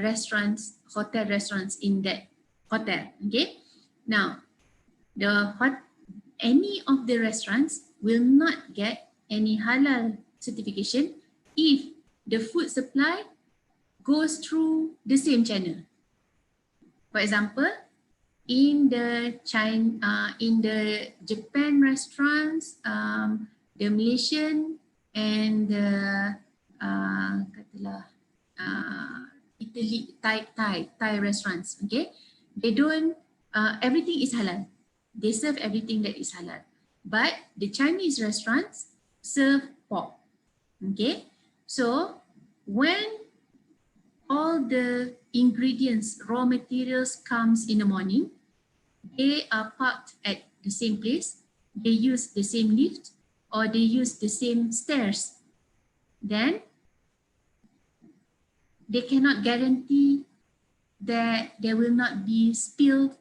restaurants, hotel restaurants in that hotel. Okay, now any of the restaurants will not get any halal certification if the food supply goes through the same channel. For example, in the Japan restaurants, the Malaysian and the Italy, Thai restaurants, okay, they don't, everything is halal. They serve everything that is halal. But the Chinese restaurants serve pork. Okay, so when all the ingredients, raw materials comes in the morning, they are parked at the same place, they use the same lift, or they use the same stairs, then they cannot guarantee that there will not be spilled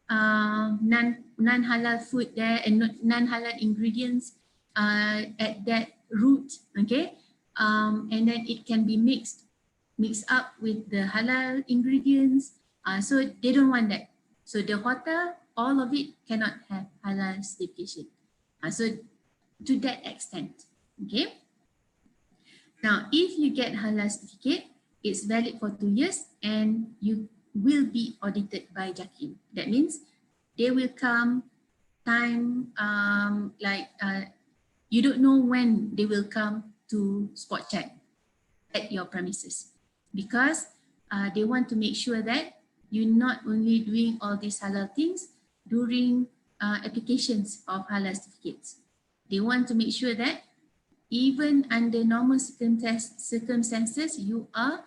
non-halal food there and non-halal ingredients at that route, okay? and then it can be mixed up with the halal ingredients. So they don't want that. So the hotel, all of it cannot have halal certification. So to that extent, okay. Now, if you get halal certificate, it's valid for 2 years and you will be audited by JAKIM. That means they will come time, you don't know when they will come to spot check at your premises, because they want to make sure that you're not only doing all these halal things during applications of halal certificates. They want to make sure that even under normal circumstances, you are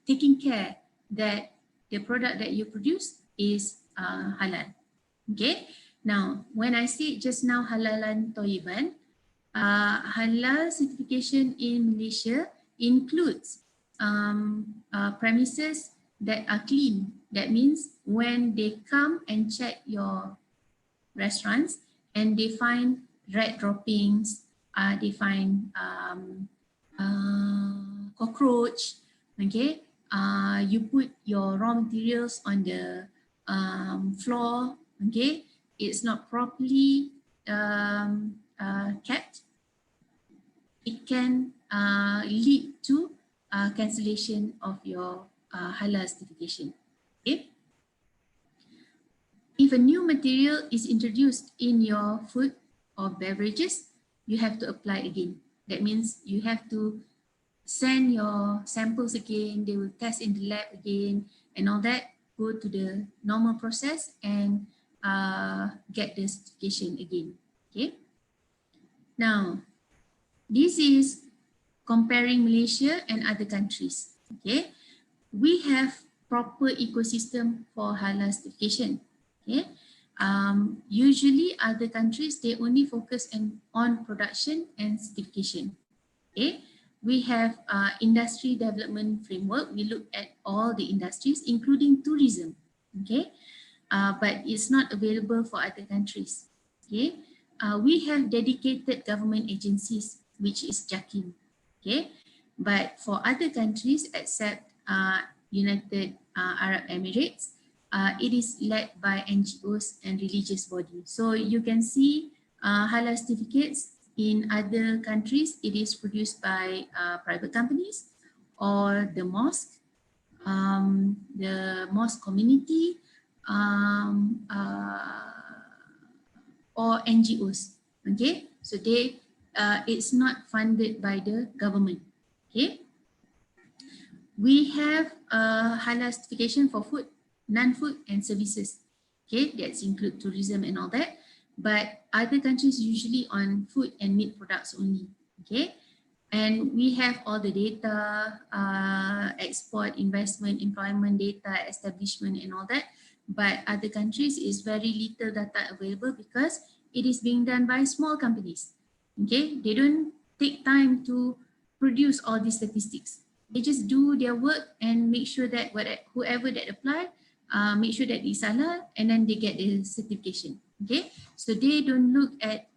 taking care that the product that you produce is halal. Okay. Now, when I say just now halalan toyiban, halal certification in Malaysia includes premises that are clean. That means when they come and check your restaurants and they find rat droppings, they find cockroach, okay, you put your raw materials on the floor, okay, it's not properly kept, it can lead to cancellation of your halal certification. Okay. If a new material is introduced in your food or beverages, you have to apply again. That means you have to send your samples again, they will test in the lab again and all that, go to the normal process and get the certification again. Okay. Now, this is comparing Malaysia and other countries. Okay. We have proper ecosystem for halal certification. Okay. Usually other countries, they only focus on production and certification. Okay. We have industry development framework. We look at all the industries, including tourism. Okay. But it's not available for other countries. Okay. We have dedicated government agencies, which is JAKIM. Okay. But for other countries, except United Arab Emirates, it is led by NGOs and religious bodies. So you can see halal certificates in other countries, it is produced by private companies or the mosque community, or NGOs. Okay, so they it's not funded by the government. Okay, we have halal certification for food, non-food and services. Okay, that's include tourism and all that. But other countries usually on food and meat products only. Okay, and we have all the data, export, investment, employment data, establishment and all that. But other countries is very little data available because it is being done by small companies. Okay, they don't take time to produce all these statistics. They just do their work and make sure that whoever that apply, make sure that it's halal and then they get the certification. Okay, so they don't look at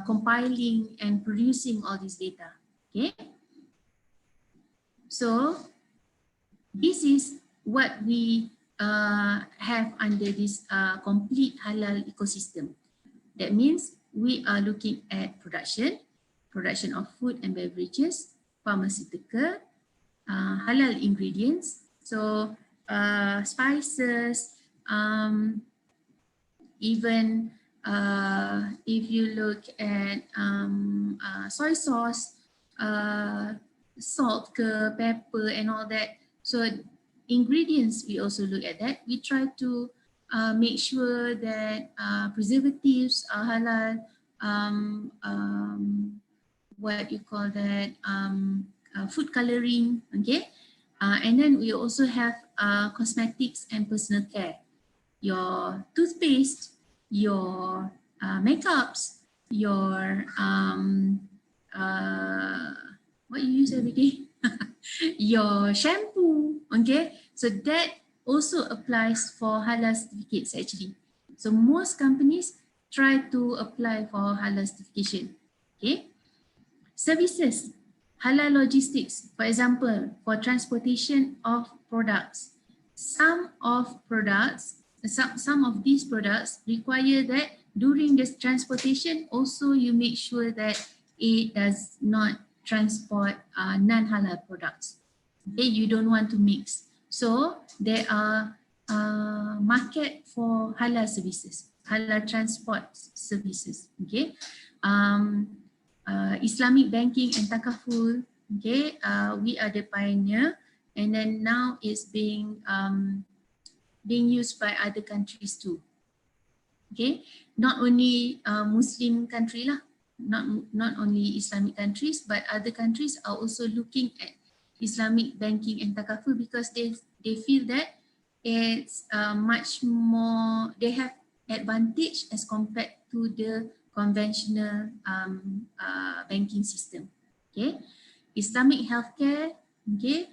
compiling and producing all this data. Okay, so this is what we have under this complete halal ecosystem. That means we are looking at production of food and beverages, pharmaceutical, halal ingredients, so spices, even if you look at soy sauce, salt, pepper and all that. So ingredients, we also look at that. We try to make sure that preservatives are halal, what you call that, food coloring, okay? And then we also have cosmetics and personal care. Your toothpaste, your makeups, your what you use every day, your shampoo, okay? So that also applies for halal certificates actually. So most companies try to apply for halal certification. Okay. Services, halal logistics, for example, for transportation of products. Some of these products require that during this transportation also you make sure that it does not transport non-halal products. Okay, you don't want to mix. So there are market for halal services, halal transport services. Okay, Islamic banking and takaful. Okay, we are the pioneer, and then now it's being used by other countries too. Okay, not only Muslim country lah, not only Islamic countries, but other countries are also looking at Islamic banking and takaful because they feel that it's much more, they have advantage as compared to the conventional banking system. Okay, Islamic healthcare. Okay,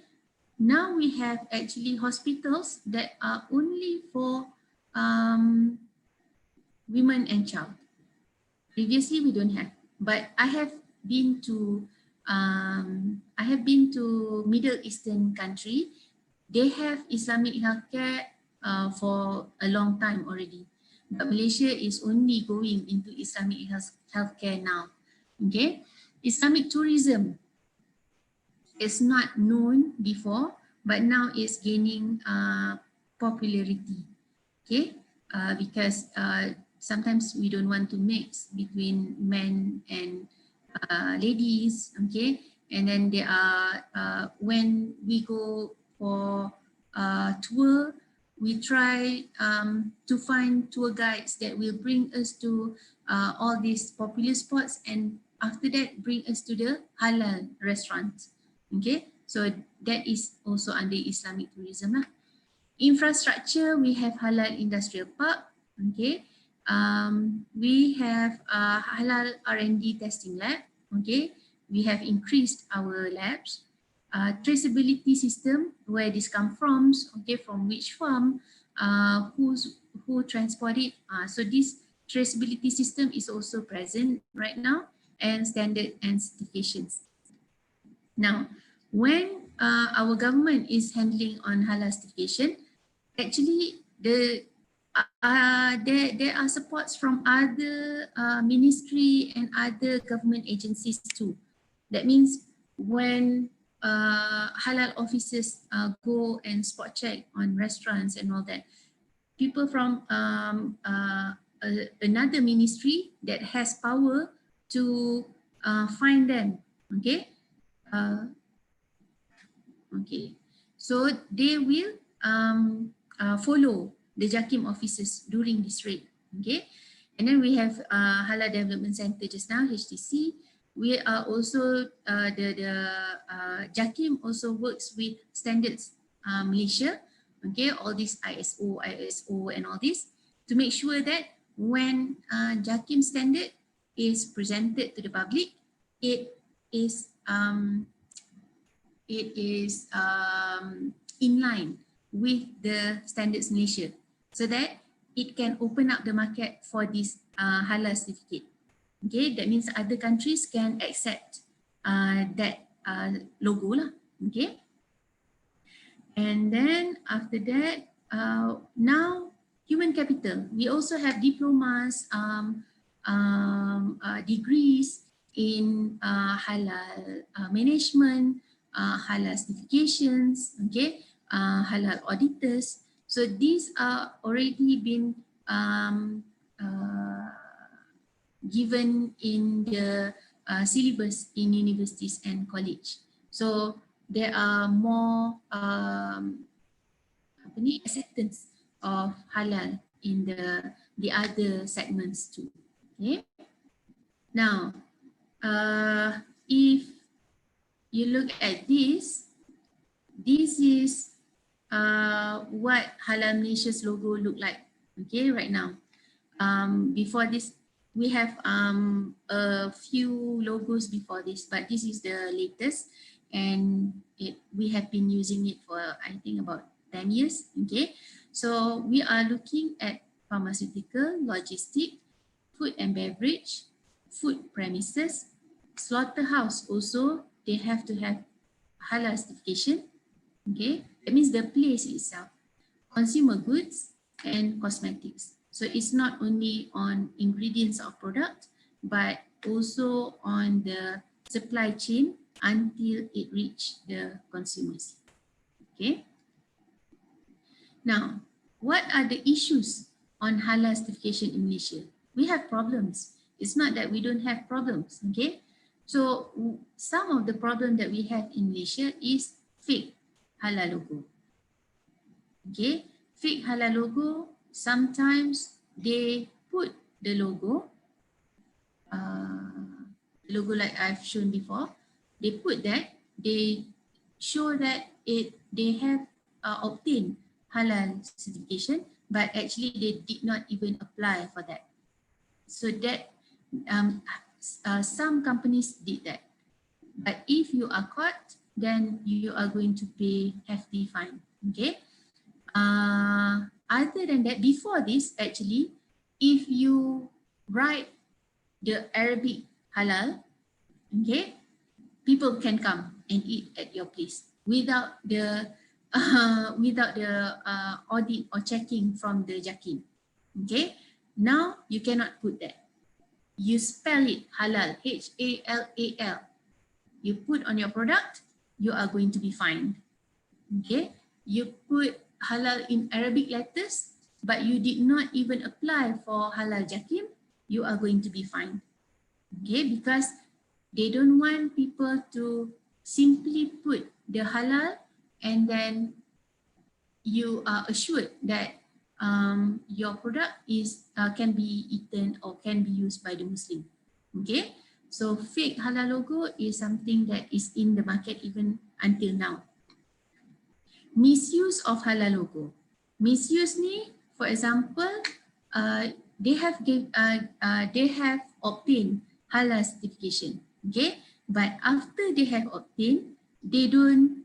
now we have actually hospitals that are only for women and child. Previously we don't have, but I have been to Middle Eastern country. They have Islamic healthcare for a long time already, but Malaysia is only going into Islamic healthcare now. Okay, Islamic tourism is not known before, but now it's gaining popularity. Okay, because sometimes we don't want to mix between men and ladies. Okay, and then there are when we go for tour, we try to find tour guides that will bring us to all these popular spots, and after that bring us to the halal restaurants. Okay, so that is also under Islamic tourism lah. Infrastructure, we have halal industrial park. Okay, we have halal R&D testing lab. Okay, we have increased our labs. Traceability system, where this come from, okay, from which farm, who transport it. So this traceability system is also present right now, and standard and certifications. Now, when our government is handling on halal certification, actually there are supports from other ministry and other government agencies too. That means when halal officers go and spot check on restaurants and all that, people from another ministry that has power to find them. Okay, okay, so they will follow the JAKIM officers during this raid. Okay, and then we have Halal Development Center just now, HTC. We are also JAKIM also works with Standards Malaysia. Okay, all these ISO and all this, to make sure that when JAKIM standard is presented to the public, it is in line with the Standards Malaysia, so that it can open up the market for this halal certificate. Okay, that means other countries can accept that logo lah. Okay, and then after that, now human capital, we also have diplomas, degrees in halal management, halal certifications, okay, halal auditors. So these are already been given in the syllabus in universities and college. So there are more acceptance of halal in the other segments too. Okay. Now, if you look at this is what Halal Malaysia's logo look like. Okay, right now. Before this, we have a few logos before this, but this is the latest, and we have been using it for, I think, about 10 years. Okay, so we are looking at pharmaceutical, logistic, food and beverage, food premises, slaughterhouse also, they have to have halal certification. Okay, that means the place itself, consumer goods and cosmetics. So it's not only on ingredients of product, but also on the supply chain until it reach the consumers. Okay. Now, what are the issues on halal certification in Malaysia? We have problems. It's not that we don't have problems. Okay. So some of the problem that we have in Malaysia is fake halal logo. Okay, fake halal logo, sometimes they put the logo like I've shown before, they put that, they show that they have obtained halal certification, but actually they did not even apply for that. So that some companies did that. But if you are caught, then you are going to pay hefty fine. Okay. Other than that, before this, actually, if you write the Arabic halal, okay, people can come and eat at your place without the audit or checking from the JAKIM. Okay, now you cannot put that. You spell it halal, H-A-L-A-L. You put on your product, you are going to be fined. Okay, you put halal in Arabic letters, but you did not even apply for halal JAKIM, you are going to be fined. Okay, because they don't want people to simply put the halal and then you are assured that your product is can be eaten or can be used by the Muslim. Okay, so fake halal logo is something that is in the market even until now. Misuse of halal logo. Misuse ni, for example, they have obtained halal certification. Okay, but after they have obtained, they don't.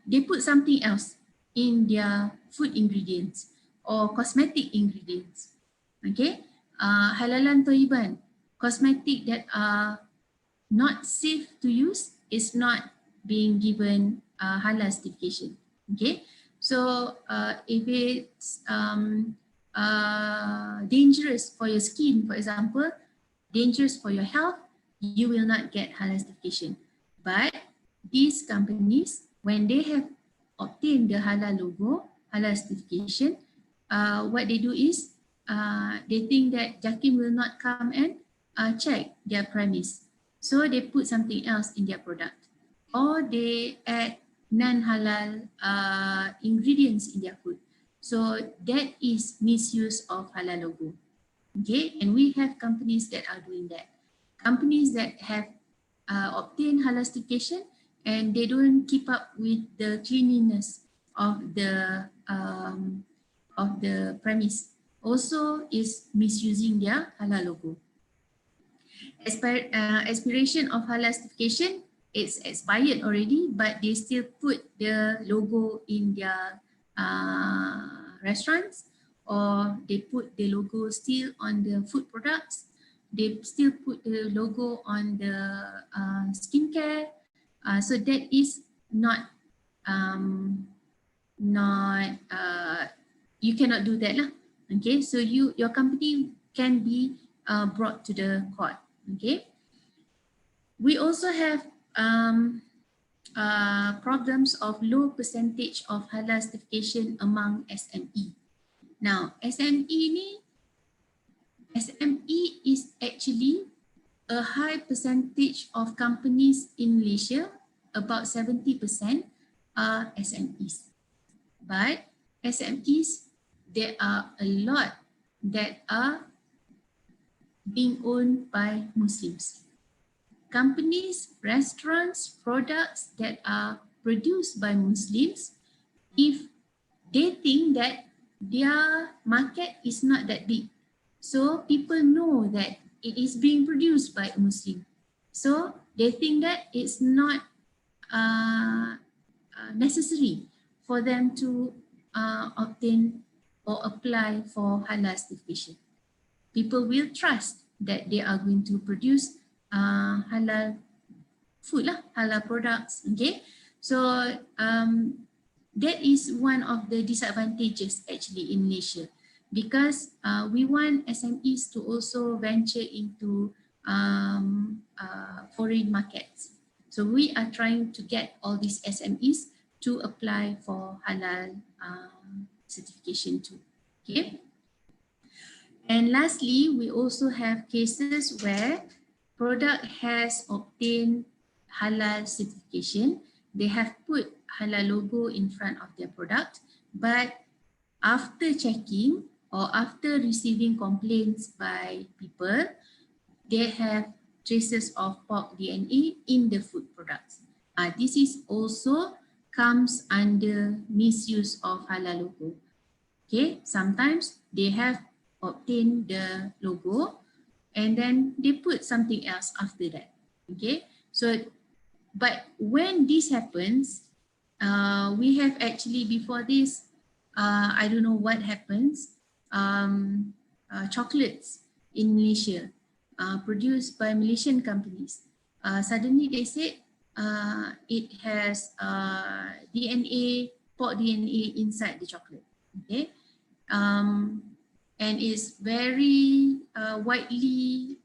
They put something else in their food ingredients or cosmetic ingredients. Okay, halalan thayyiban, cosmetic that are not safe to use is not being given halal certification. Okay, so if it's dangerous for your skin, for example, dangerous for your health, you will not get halal certification. But these companies, when they have obtained the halal logo, halal certification, what they do is they think that JAKIM will not come and check their premise. So they put something else in their product, or they add non-halal ingredients in their food. So that is misuse of halal logo. Okay, and we have companies that are doing that. Companies that have obtained halal certification and they don't keep up with the cleanliness of the premise also is misusing their halal logo. Expiration of halal certification, it's expired already, but they still put the logo in their restaurants, or they put the logo still on the food products. They still put the logo on the skincare. So that is not you cannot do that lah. Okay, so your company can be brought to the court. Okay, we also have problems of low percentage of halal certification among SME. Now, SME is actually a high percentage of companies in Malaysia, about 70% are SMEs. But SMEs, there are a lot that are being owned by Muslims. Companies, restaurants, products that are produced by Muslims, if they think that their market is not that big, so people know that it is being produced by a Muslim, so they think that it's not necessary for them to obtain or apply for halal certification. people will trust that they are going to produce halal food lah, halal products. Okay, so that is one of the disadvantages actually in Malaysia, because we want SMEs to also venture into foreign markets. So we are trying to get all these SMEs to apply for halal certification too. Okay. And lastly, we also have cases where product has obtained halal certification. They have put halal logo in front of their product, but after checking or after receiving complaints by people, they have traces of pork DNA in the food products. This is also comes under misuse of halal logo. Okay, sometimes they have obtained the logo and then they put something else after that. Okay, so but when this happens, we have actually before this, I don't know what happens, chocolates in Malaysia produced by Malaysian companies. Suddenly they said it has DNA, pork DNA inside the chocolate. Okay, and it's very widely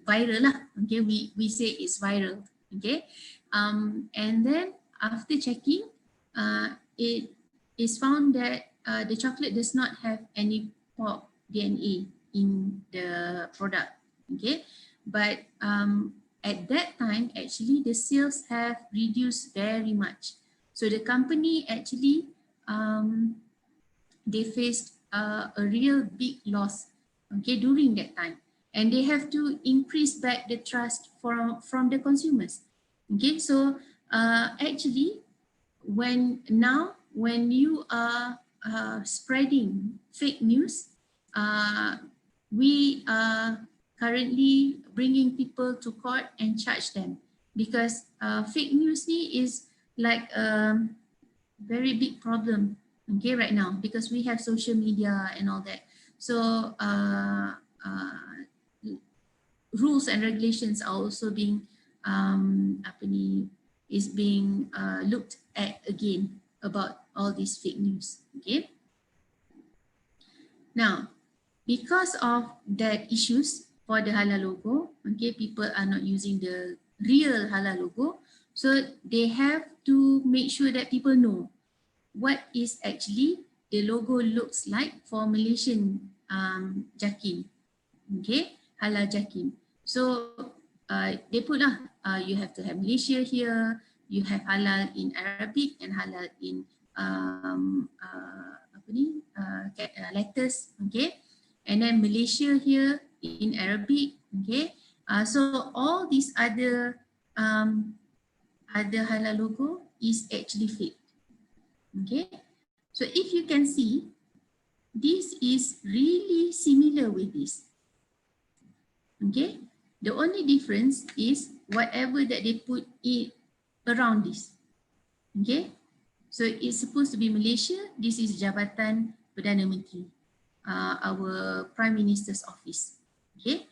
viral lah. Okay, we say it's viral. Okay, and then after checking, it is found that the chocolate does not have any pork DNA in the product. Okay, but at that time actually the sales have reduced very much. So the company actually they faced a real big loss, okay, during that time, and they have to increase back the trust from the consumers. Okay, so actually when you are spreading fake news, we are currently bringing people to court and charge them, because fake news is like a very big problem, okay, right now, because we have social media and all that. So rules and regulations are also being looked at again about all these fake news. Okay, now because of that issues for the halal logo, okay, people are not using the real halal logo, so they have to make sure that people know what is actually the logo looks like for Malaysian jakim, okay, halal jakim. So they put you have to have Malaysia here, you have halal in Arabic and halal in letters, okay, and then Malaysia here in Arabic, okay. So all these other halal logo is actually fake. Okay, so if you can see, this is really similar with this. Okay, the only difference is whatever that they put it around this. Okay, so it's supposed to be Malaysia. This is Jabatan Perdana Menteri, our Prime Minister's office. Okay,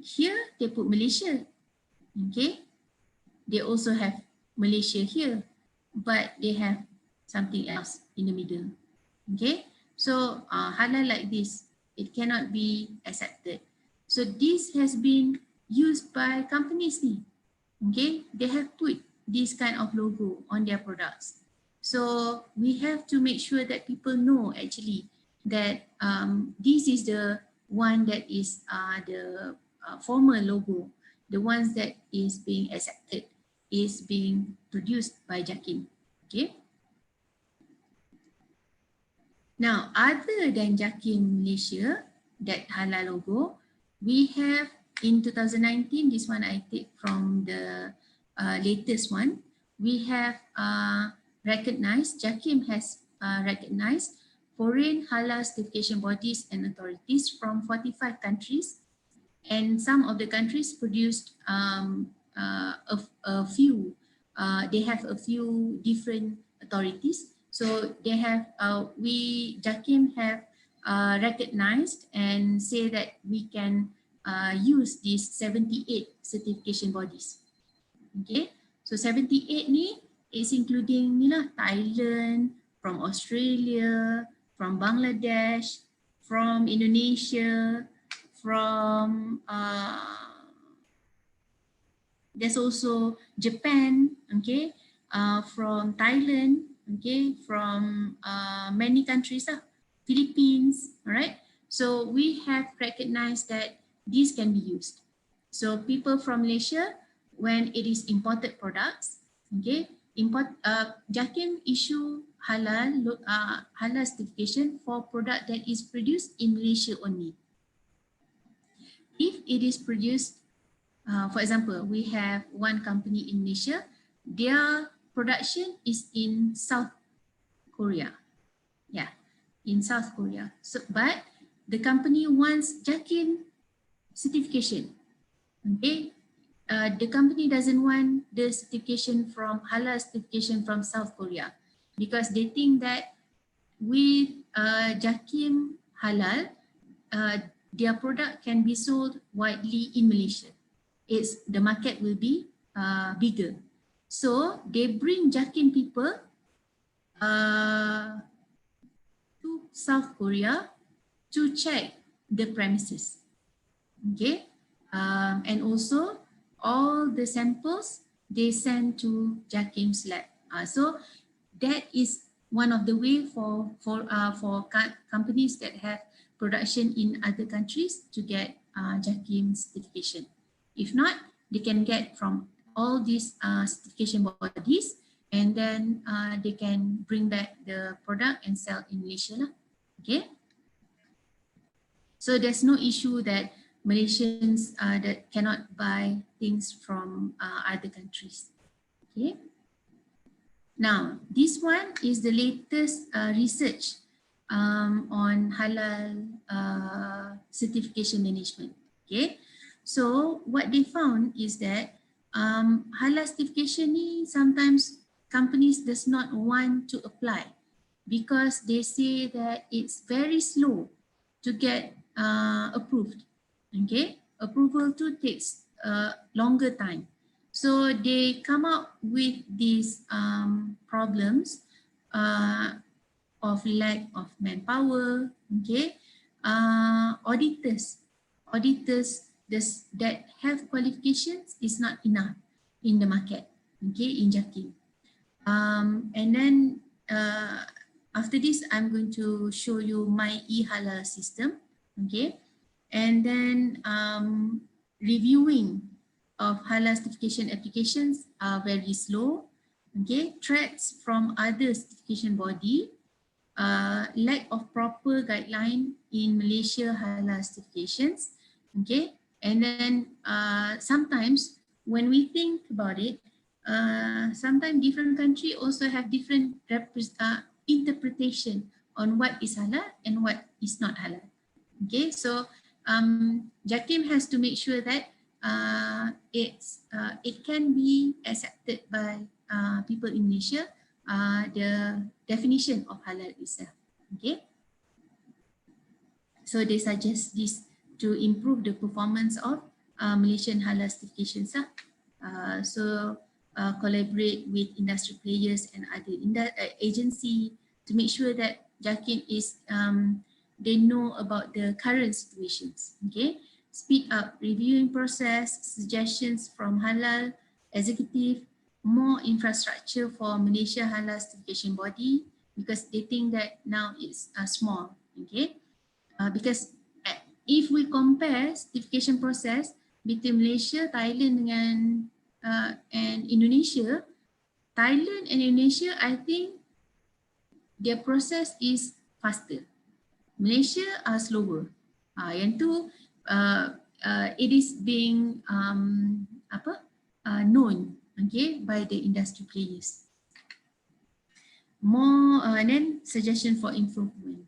here they put Malaysia. Okay, they also have Malaysia here, but they have something else in the middle. Okay, so halal like this, it cannot be accepted. So this has been used by companies ni. Okay, they have put this kind of logo on their products. So we have to make sure that people know actually that this is the one that is the former logo, the ones that is being accepted, is being produced by Jakim. Okay. Now, other than Jakim Malaysia, that halal logo, we have in 2019, this one I take from the latest one, we have recognized, Jakim has recognized foreign halal certification bodies and authorities from 45 countries, and some of the countries produced a few, they have a few different authorities. So they have, Jakim have recognized and say that we can use these 78 certification bodies. Okay, so 78 ni is including ni lah, Thailand, from Australia, from Bangladesh, from Indonesia, from there's also Japan, okay, from Thailand, okay, from many countries, Philippines, all right. So we have recognized that these can be used. So people from Malaysia, when it is imported products, okay, JAKIM issue halal certification for product that is produced in Malaysia only. If it is produced, for example, we have one company in Malaysia, their production is in South Korea. Yeah, in South Korea. So, but the company wants JAKIM certification. Okay, the company doesn't want the certification from halal certification from South Korea because they think that with JAKIM halal, their product can be sold widely in Malaysia. The market will be bigger. So they bring JAKIM people to South Korea to check the premises. Okay, and also all the samples they send to JAKIM's lab. So that is one of the way for companies that have production in other countries to get JAKIM certification. If not, they can get from all these certification bodies, and then they can bring back the product and sell in Malaysia. Okay. So there's no issue that Malaysians that cannot buy things from other countries. Okay. Now, this one is the latest research on halal certification management. Okay. So what they found is that halal certification ni sometimes companies does not want to apply because they say that it's very slow to get approved. Okay, approval too takes longer time. So they come up with these problems of lack of manpower. Okay, auditors that have qualifications is not enough in the market. Okay, in JAKIM. And then after this, I'm going to show you my e-halal system. Okay, and then reviewing of halal certification applications are very slow. Okay, threats from other certification body, lack of proper guideline in Malaysia halal certifications. Okay, and then sometimes when we think about it, sometimes different country also have different interpretation on what is halal and what is not halal. Okay, so JAKIM has to make sure that it can be accepted by people in Malaysia, the definition of halal itself. Okay, so they suggest this to improve the performance of Malaysian halal certifications. So collaborate with industry players and other agency to make sure that JAKIM is they know about the current situations. Okay, speed up reviewing process, suggestions from halal executive, more infrastructure for Malaysia halal certification body because they think that now it's small. Okay, because if we compare certification process between Malaysia, Thailand dengan and Indonesia, Thailand and Indonesia, I think their process is faster. Malaysia are slower. Yang tu it is being known, okay, by the industry players. More and then suggestion for improvement.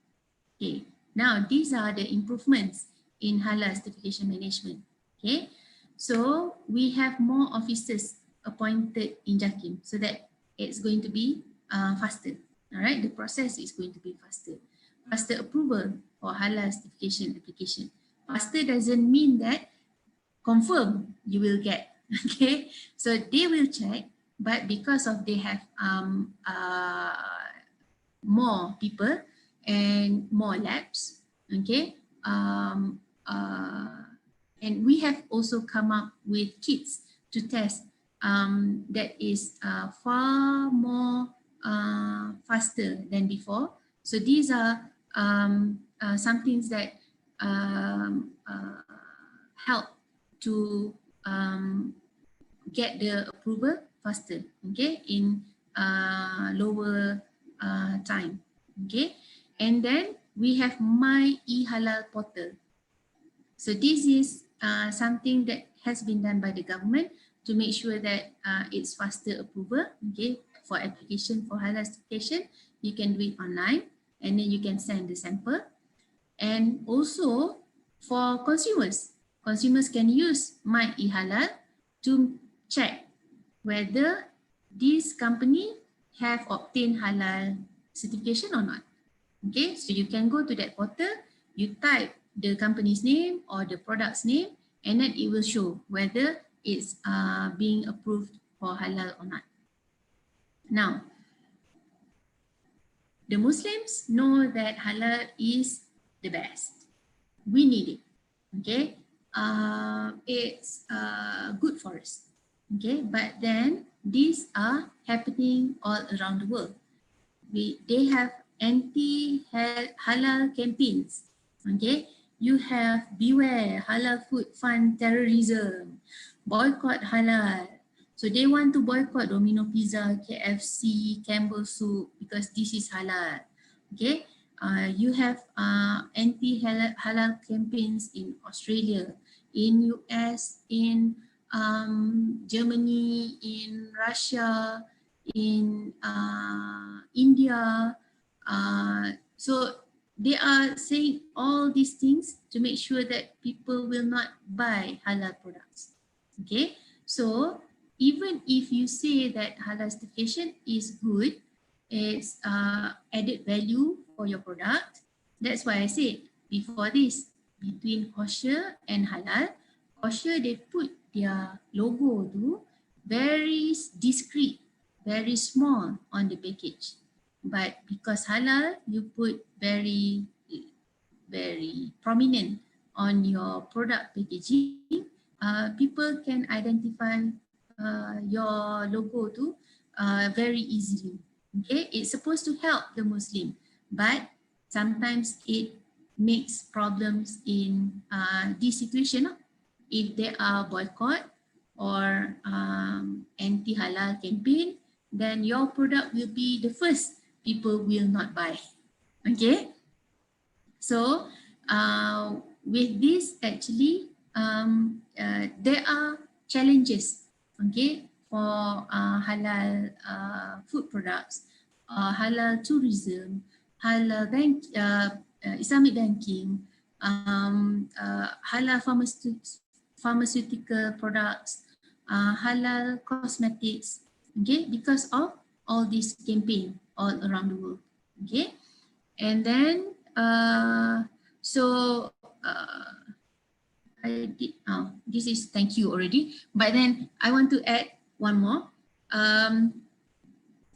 Okay, now these are the improvements in halal certification management. Okay, so we have more officers appointed in JAKIM so that it's going to be faster. All right, the process is going to be faster. Faster approval for halal certification application. Faster doesn't mean that confirm you will get. Okay, so they will check, but because of they have more people and more labs, okay, and we have also come up with kits to test that is far more faster than before. So these are some things that help to get the approval faster, okay, in lower time, okay. And then we have my e-halal portal. So this is something that has been done by the government to make sure that it's faster approval, okay, for application for halal certification. You can do it online and then you can send the sample. And also for consumers, consumers can use my e-halal to check whether this company have obtained halal certification or not. Okay, so you can go to that portal, you type the company's name or the product's name, and then it will show whether it's being approved for halal or not. Now, the Muslims know that halal is the best. We need it. Okay, it's good for us. Okay, but then these are happening all around the world. They have anti-halal campaigns. Okay, you have beware halal food fund terrorism, boycott halal. So they want to boycott Domino Pizza, KFC, Campbell Soup because this is halal. Okay, you have anti-halal campaigns in Australia, in US, in Germany, in Russia, in India. So they are saying all these things to make sure that people will not buy halal products. Okay, so even if you say that halal certification is good, it's added value for your product. That's why I said before this, between kosher and halal, kosher they put their logo to very discreet, very small on the package. But because halal, you put very prominent on your product packaging, people can identify your logo too very easily. Okay, it's supposed to help the Muslim, but sometimes it makes problems in this situation. If there are boycott or anti-halal campaign, then your product will be the first people will not buy. Okay, so with this actually there are challenges, okay, for halal food products, halal tourism, halal bank, Islamic banking, halal pharmaceutical products, halal cosmetics, okay, because of all this campaign all around the world, okay. And then I did, this is thank you already, but then I want to add one more.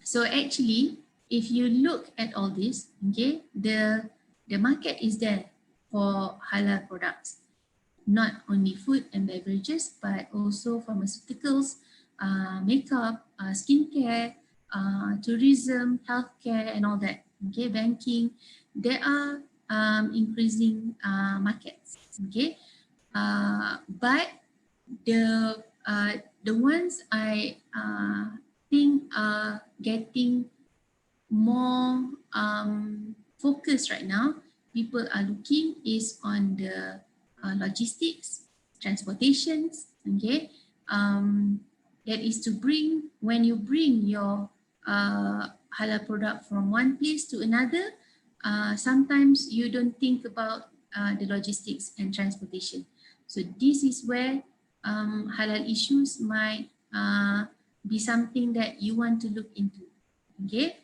So actually, if you look at all this, okay, the market is there for halal products, not only food and beverages, but also pharmaceuticals, makeup, skincare, tourism, healthcare, and all that. Okay, banking. There are increasing markets. Okay, but the ones I think are getting more focus right now, people are looking is on the logistics, transportations, okay. That is to bring, when you bring your halal product from one place to another, sometimes you don't think about the logistics and transportation. So this is where halal issues might be something that you want to look into, okay.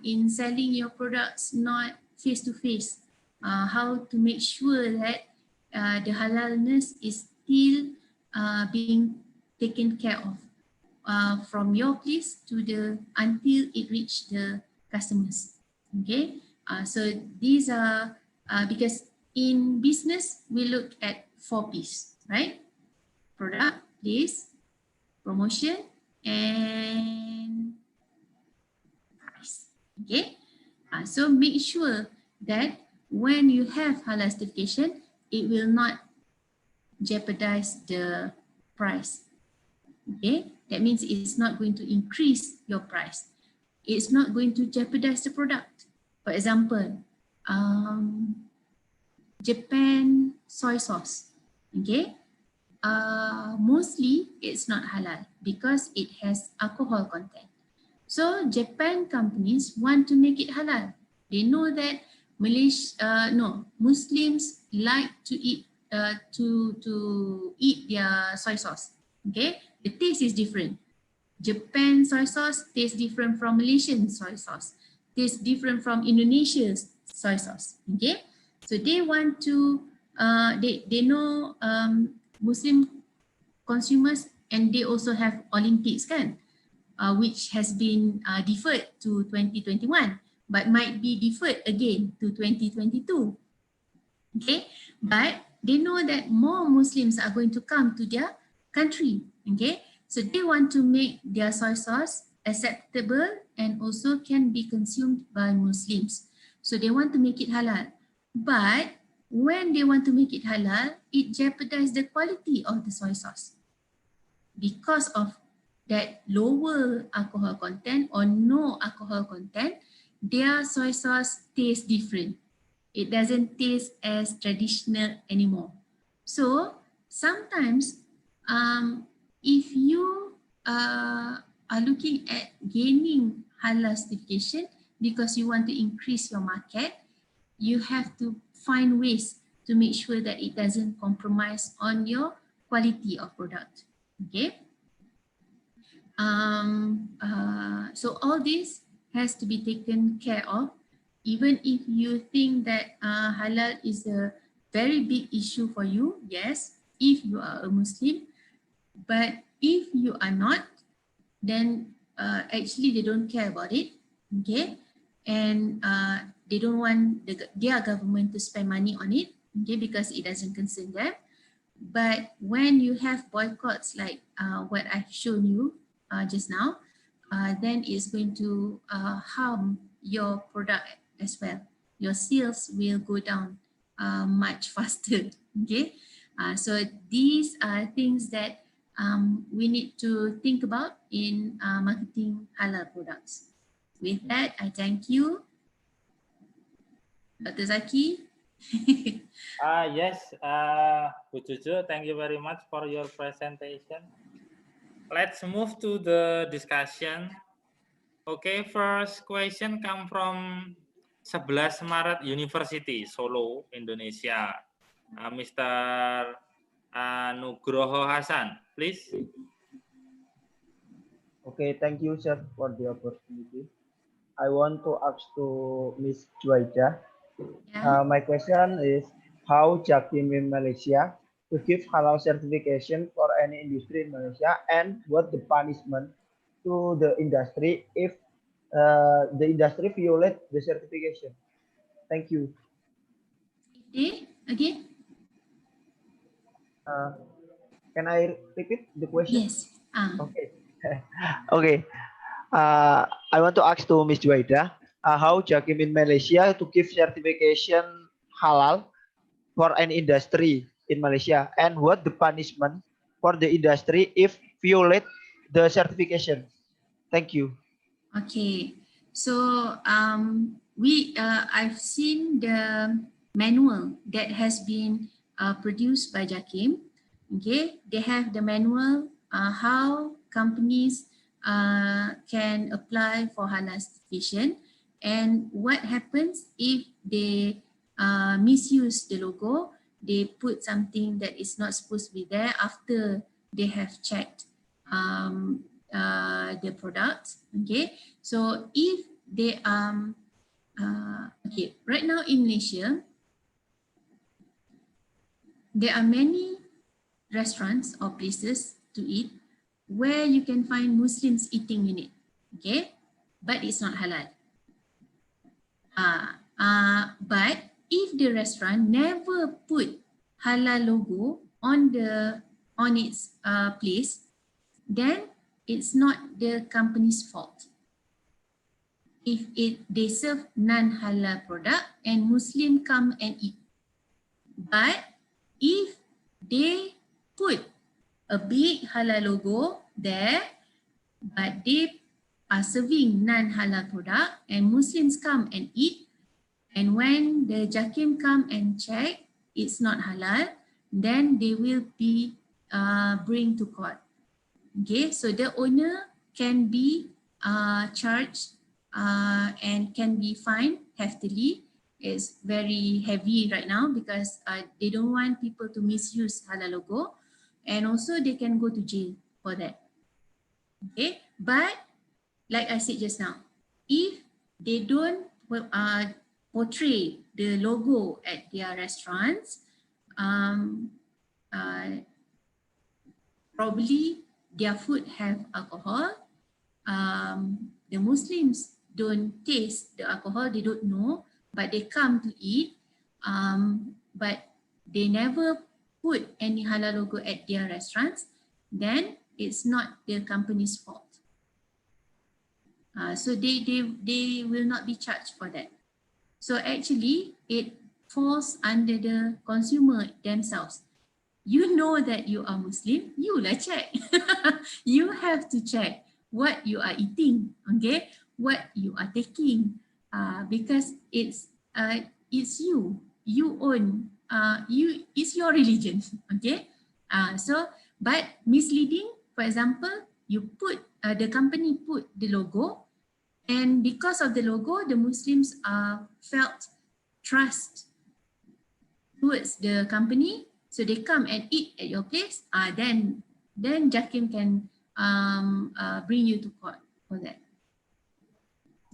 In selling your products not face to face, how to make sure that the halalness is still being taken care of from your place to the until it reach the customers. Okay, so these are because in business we look at 4 P's, right? Product, place, promotion, and price. Okay, so make sure that when you have halal certification, it will not jeopardize the price. Okay, that means it's not going to increase your price. It's not going to jeopardize the product. For example, Japan soy sauce. Okay, mostly it's not halal because it has alcohol content. So Japan companies want to make it halal. They know that Muslims like to eat to eat their soy sauce. Okay, the taste is different. Japan soy sauce tastes different from Malaysian soy sauce. Tastes different from Indonesia's soy sauce. Okay, so they want to they know Muslim consumers, and they also have Olympics kan, which has been deferred to 2021, but might be deferred again to 2022. Okay, but they know that more Muslims are going to come to their country. Okay, so they want to make their soy sauce acceptable and also can be consumed by Muslims. So they want to make it halal. But when they want to make it halal, it jeopardizes the quality of the soy sauce. Because of that lower alcohol content or no alcohol content, their soy sauce tastes different. It doesn't taste as traditional anymore. So sometimes if you are looking at gaining halal certification because you want to increase your market, you have to find ways to make sure that it doesn't compromise on your quality of product. Okay. So all this has to be taken care of. Even if you think that halal is a very big issue for you, yes, if you are a Muslim, but if you are not, then actually they don't care about it, okay, and they don't want their government to spend money on it, okay, because it doesn't concern them. But when you have boycotts like what I've shown you just now, then it's going to harm your product as well. Your sales will go down much faster. Okay, so these are things that we need to think about in marketing halal products. With that, I thank you, Dr. Zaki. Yes, Bu Juju, thank you very much for your presentation. Let's move to the discussion. Okay, first question come from 11 Maret University, Solo, Indonesia. Mr. Nugroho Hasan, please. Okay, thank you, sir, for the opportunity. I want to ask to Miss Juwaidah. Yeah. My question is, how Jakim in Malaysia to give halal certification for any industry in Malaysia, and what the punishment to the industry if the industry violate the certification? Thank you. Again? Can I repeat the question? Yes. Okay. Okay. I want to ask to Miss Juwaidah, how Jakim in Malaysia to give certification halal for an industry in Malaysia, and what the punishment for the industry if violate the certification? Thank you. Okay. So I've seen the manual that has been produced by Jakim. Okay, they have the manual how companies can apply for halal certification, and what happens if they misuse the logo. They put something that is not supposed to be there after they have checked the products. Okay, so if they okay, right now in Malaysia, there are many restaurants or places to eat where you can find Muslims eating in it, okay? But it's not halal. But if the restaurant never put halal logo on its place, then it's not the company's fault. If they serve non-halal product and Muslim come and eat. But if they put a big halal logo there, but they are serving non-halal product and Muslims come and eat, and when the Jakim come and check it's not halal, then they will be bring to court. Okay, so the owner can be charged and can be fined heftily. It's very heavy right now because they don't want people to misuse halal logo, and also they can go to jail for that. Okay, but like I said just now, if they don't portray the logo at their restaurants, probably their food have alcohol. The Muslims don't taste the alcohol, they don't know, but they come to eat, but they never put any halal logo at their restaurants, then it's not the company's fault. So they will not be charged for that. So actually it falls under the consumer themselves. You know that you are Muslim, you lah check. You have to check what you are eating, okay? What you are taking, because it's you own, it's your religion, okay? So, but misleading, for example, you put, the company put the logo, and because of the logo, the Muslims felt trust towards the company, so they come and eat at your place. Then Jakim can bring you to court for that.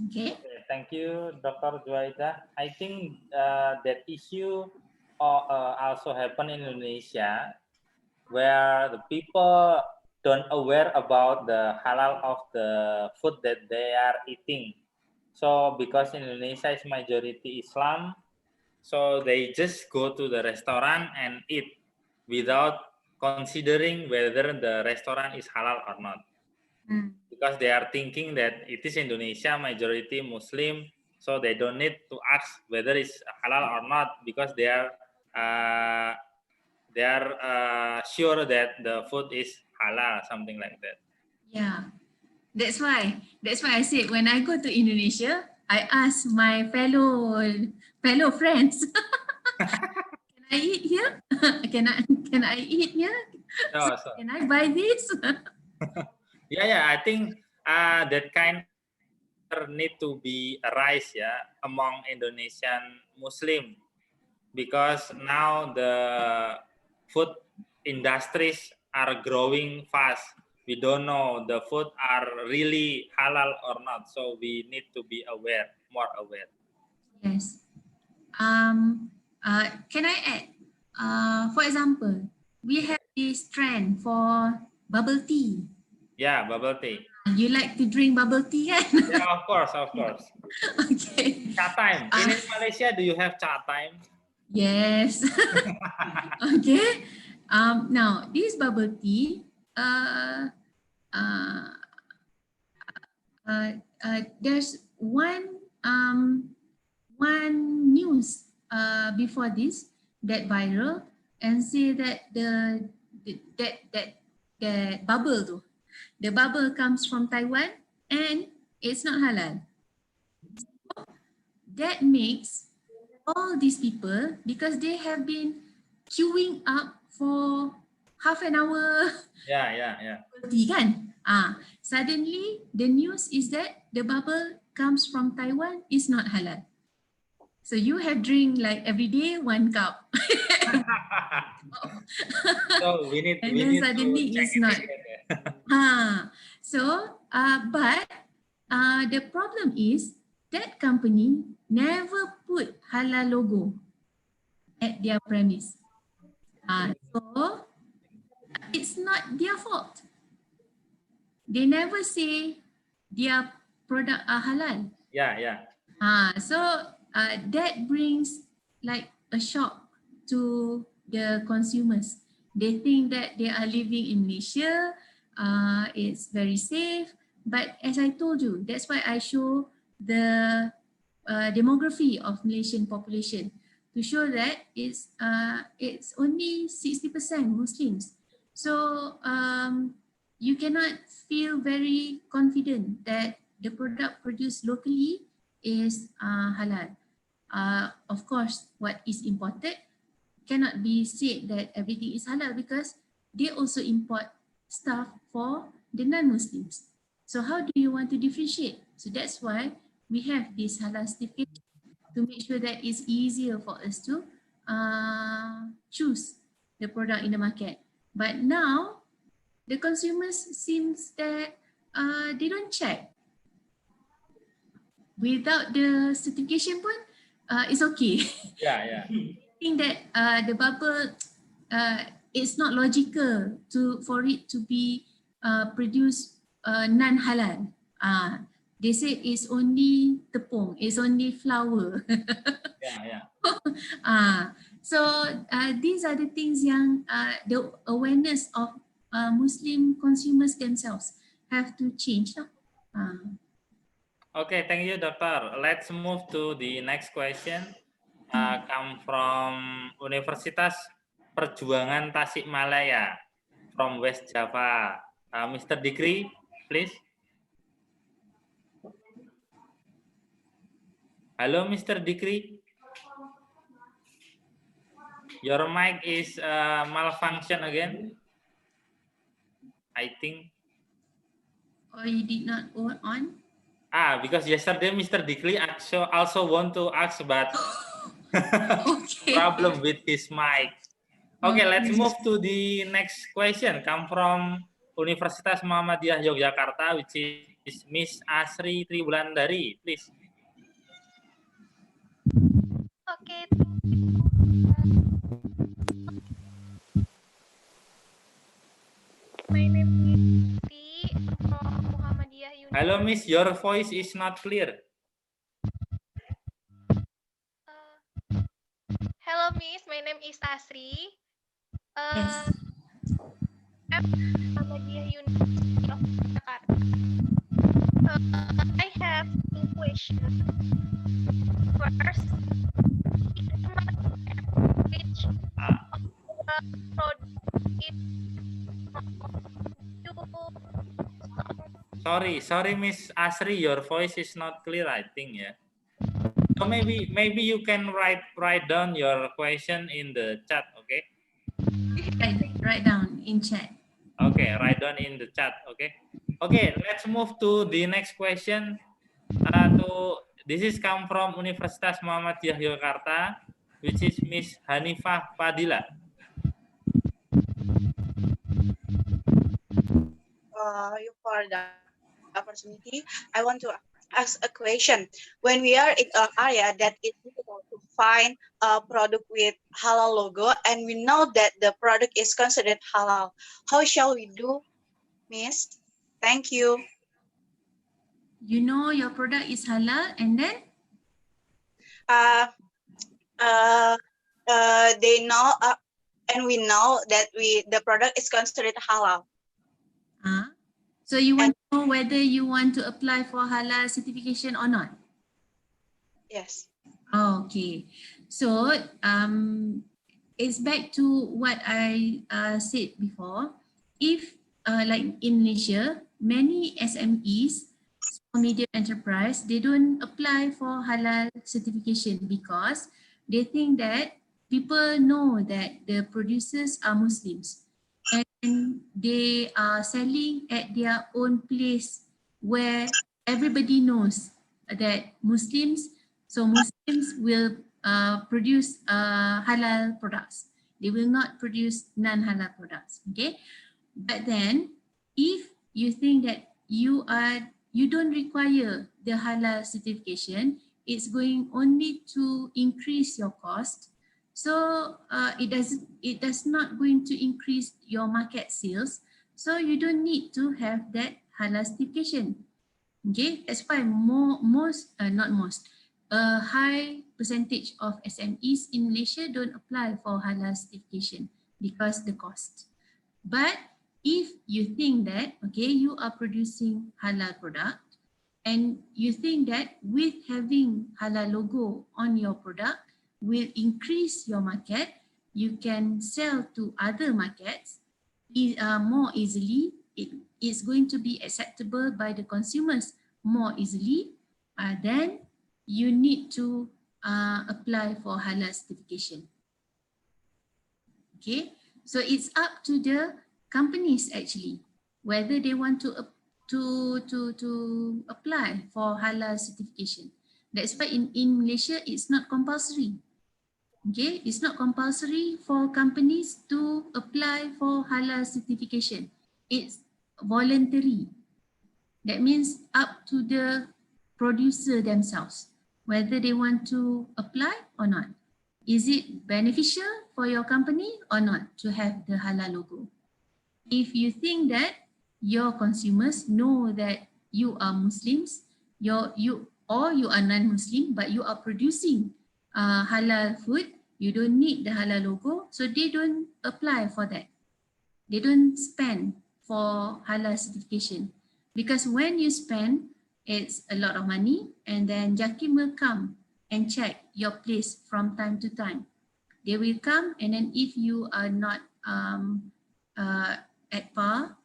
Okay. Thank you, Dr. Juwaidah. I think that issue also happen in Indonesia, where the people don't aware about the halal of the food that they are eating. So because Indonesia is majority Islam, so they just go to the restaurant and eat without considering whether the restaurant is halal or not. Because they are thinking that it is Indonesia majority Muslim, so they don't need to ask whether it's halal or not, because they are sure that the food is halal, something like that. Yeah, that's why I said when I go to Indonesia, I ask my fellow friends, can I eat here? Can I eat here? Can I buy this? Yeah, I think that kind of need to be arise, among Indonesian Muslim, because now the food industries are growing fast. We don't know the food are really halal or not, so we need to be aware, more aware. Yes. Can I add? For example, we have this trend for bubble tea. Yeah, bubble tea. You like to drink bubble tea, kan? Yeah, of course. Okay. Chat time. In Malaysia, do you have chat time? Yes. Okay. Now this bubble tea, there's one news before this that viral and say that the bubble the bubble comes from Taiwan and it's not halal. So that makes all these people, because they have been queuing up for half an hour. Yeah. Kan? Suddenly the news is that the bubble comes from Taiwan is not halal. So you have drink like every day 1 cup. So we need and then suddenly to check it's not. But the problem is that company never put halal logo at their premise. So it's not their fault. They never say their product are halal. Yeah. So that brings like a shock to the consumers. They think that they are living in Malaysia, it's very safe. But as I told you, that's why I show the demography of Malaysian population to show that it's only 60% Muslims. So you cannot feel very confident that the product produced locally is halal. Of course, what is imported cannot be said that everything is halal because they also import stuff for the non-Muslims. So how do you want to differentiate? So that's why we have this halal certificate to make sure that it's easier for us to choose the product in the market. But now, the consumers seems that they don't check. Without the certification pun, it's okay. Yeah. I think that the bubble, it's not logical for it to be produced non-halal. They say it's only tepung, it's only flour. Yeah. So these are the things yang the awareness of Muslim consumers themselves have to change. Okay, thank you, Doctor. Let's move to the next question. Come from Universitas Perjuangan Tasikmalaya from West Java. Mr. Dikri, please. Hello, Mr. Dikri. Your mic is malfunction again, I think. Or you did not go on? Because yesterday Mr. Dikri also want to ask, but problem with his mic. Okay, let's move to the next question. Come from Universitas Muhammadiyah Yogyakarta, which is Miss Asri Tribulandari, please. Okay. My name is T from Muhammadiyah University. Hello, Miss. Your voice is not clear. Hello, Miss. My name is Asri. Yes. I'm from Muhammadiyah University of Jakarta. I have two questions. First, in the market, which product is Sorry, Miss Asri, your voice is not clear, I think, yeah. So maybe you can write down your question in the chat, okay? Write down in chat. Okay, write down in the chat, okay? Okay, let's move to the next question. This is come from Universitas Muhammadiyah Yogyakarta, which is Miss Hanifah Fadila. For the opportunity, I want to ask a question. When we are in an area that is difficult to find a product with halal logo, and we know that the product is considered halal, how shall we do, Miss? Thank you. You know your product is halal, and then? They know, and we know that the product is considered halal. So you want to know whether you want to apply for halal certification or not? Yes. Okay. So it's back to what I said before. If like in Malaysia, many SMEs, small medium enterprise, they don't apply for halal certification because they think that people know that the producers are Muslims. And they are selling at their own place where everybody knows that Muslims will produce halal products. They will not produce non-halal products, okay? But then if you think that you don't require the halal certification, it's going only to increase your cost. So it does not going to increase your market sales. So you don't need to have that halal certification. Okay, that's why a high percentage of SMEs in Malaysia don't apply for halal certification because the cost. But if you think that, okay, you are producing halal product and you think that with having halal logo on your product will increase your market, you can sell to other markets more easily. It is going to be acceptable by the consumers more easily. Then you need to apply for halal certification. Okay, so it's up to the companies actually whether they want to apply for halal certification. That's why in Malaysia it's not compulsory. Okay, it's not compulsory for companies to apply for halal certification. It's voluntary. That means up to the producer themselves whether they want to apply or not. Is it beneficial for your company or not to have the halal logo? If you think that your consumers know that you are Muslims, you are non-Muslim, but you are producing halal food, you don't need the halal logo, so they don't apply for that. They don't spend for halal certification because when you spend, it's a lot of money, and then JAKIM will come and check your place from time to time. They will come, and then if you are not at par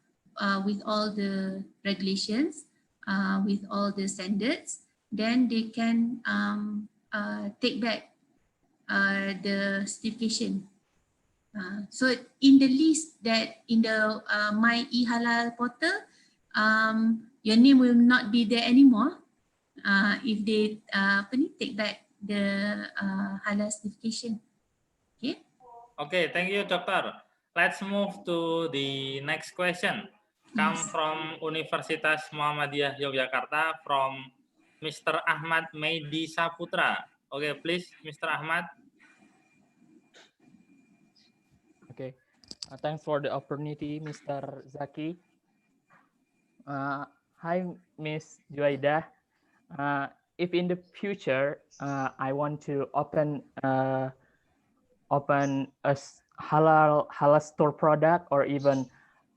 with all the regulations, with all the standards, then they can take back the certification. So in the list that in the My eHalal portal, your name will not be there anymore if they take back the halal certification. Okay. Okay, thank you, Doctor. Let's move to the next question. Come from Universitas Muhammadiyah Yogyakarta from Mr. Ahmad Meidi Saputra. Okay, please, Mr. Ahmad. Okay, thanks for the opportunity, Mr. Zaki. Hi, Miss Juwaidah. If in the future I want to open a halal store product or even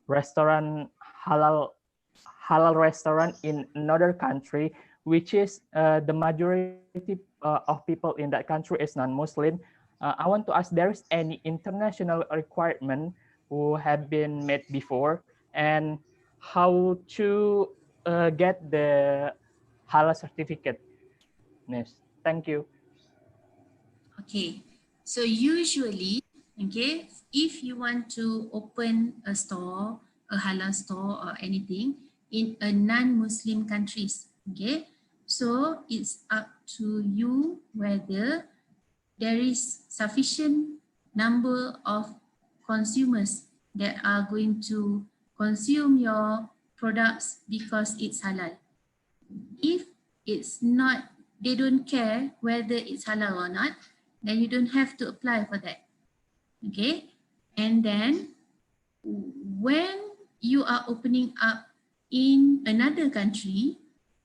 restaurant halal restaurant in another country, which is the majority of people in that country is non-Muslim, I want to ask, there is any international requirement who have been made before, and how to get the halal certificate? Yes, thank you. Okay, so usually, okay, if you want to open a store, a halal store or anything in a non-Muslim countries, okay, so it's up to you whether there is sufficient number of consumers that are going to consume your products because it's halal. If it's not, they don't care whether it's halal or not, then you don't have to apply for that. Okay, and then when you are opening up in another country,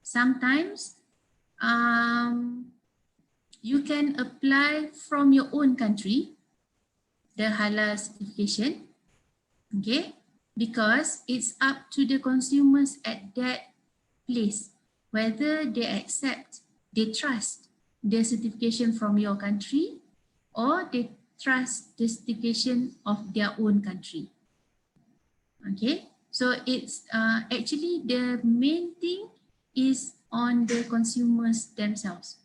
sometimes you can apply from your own country the halal certification, okay, because it's up to the consumers at that place whether they accept, they trust the certification from your country or they trust the certification of their own country. Okay, so it's actually the main thing is on the consumers themselves.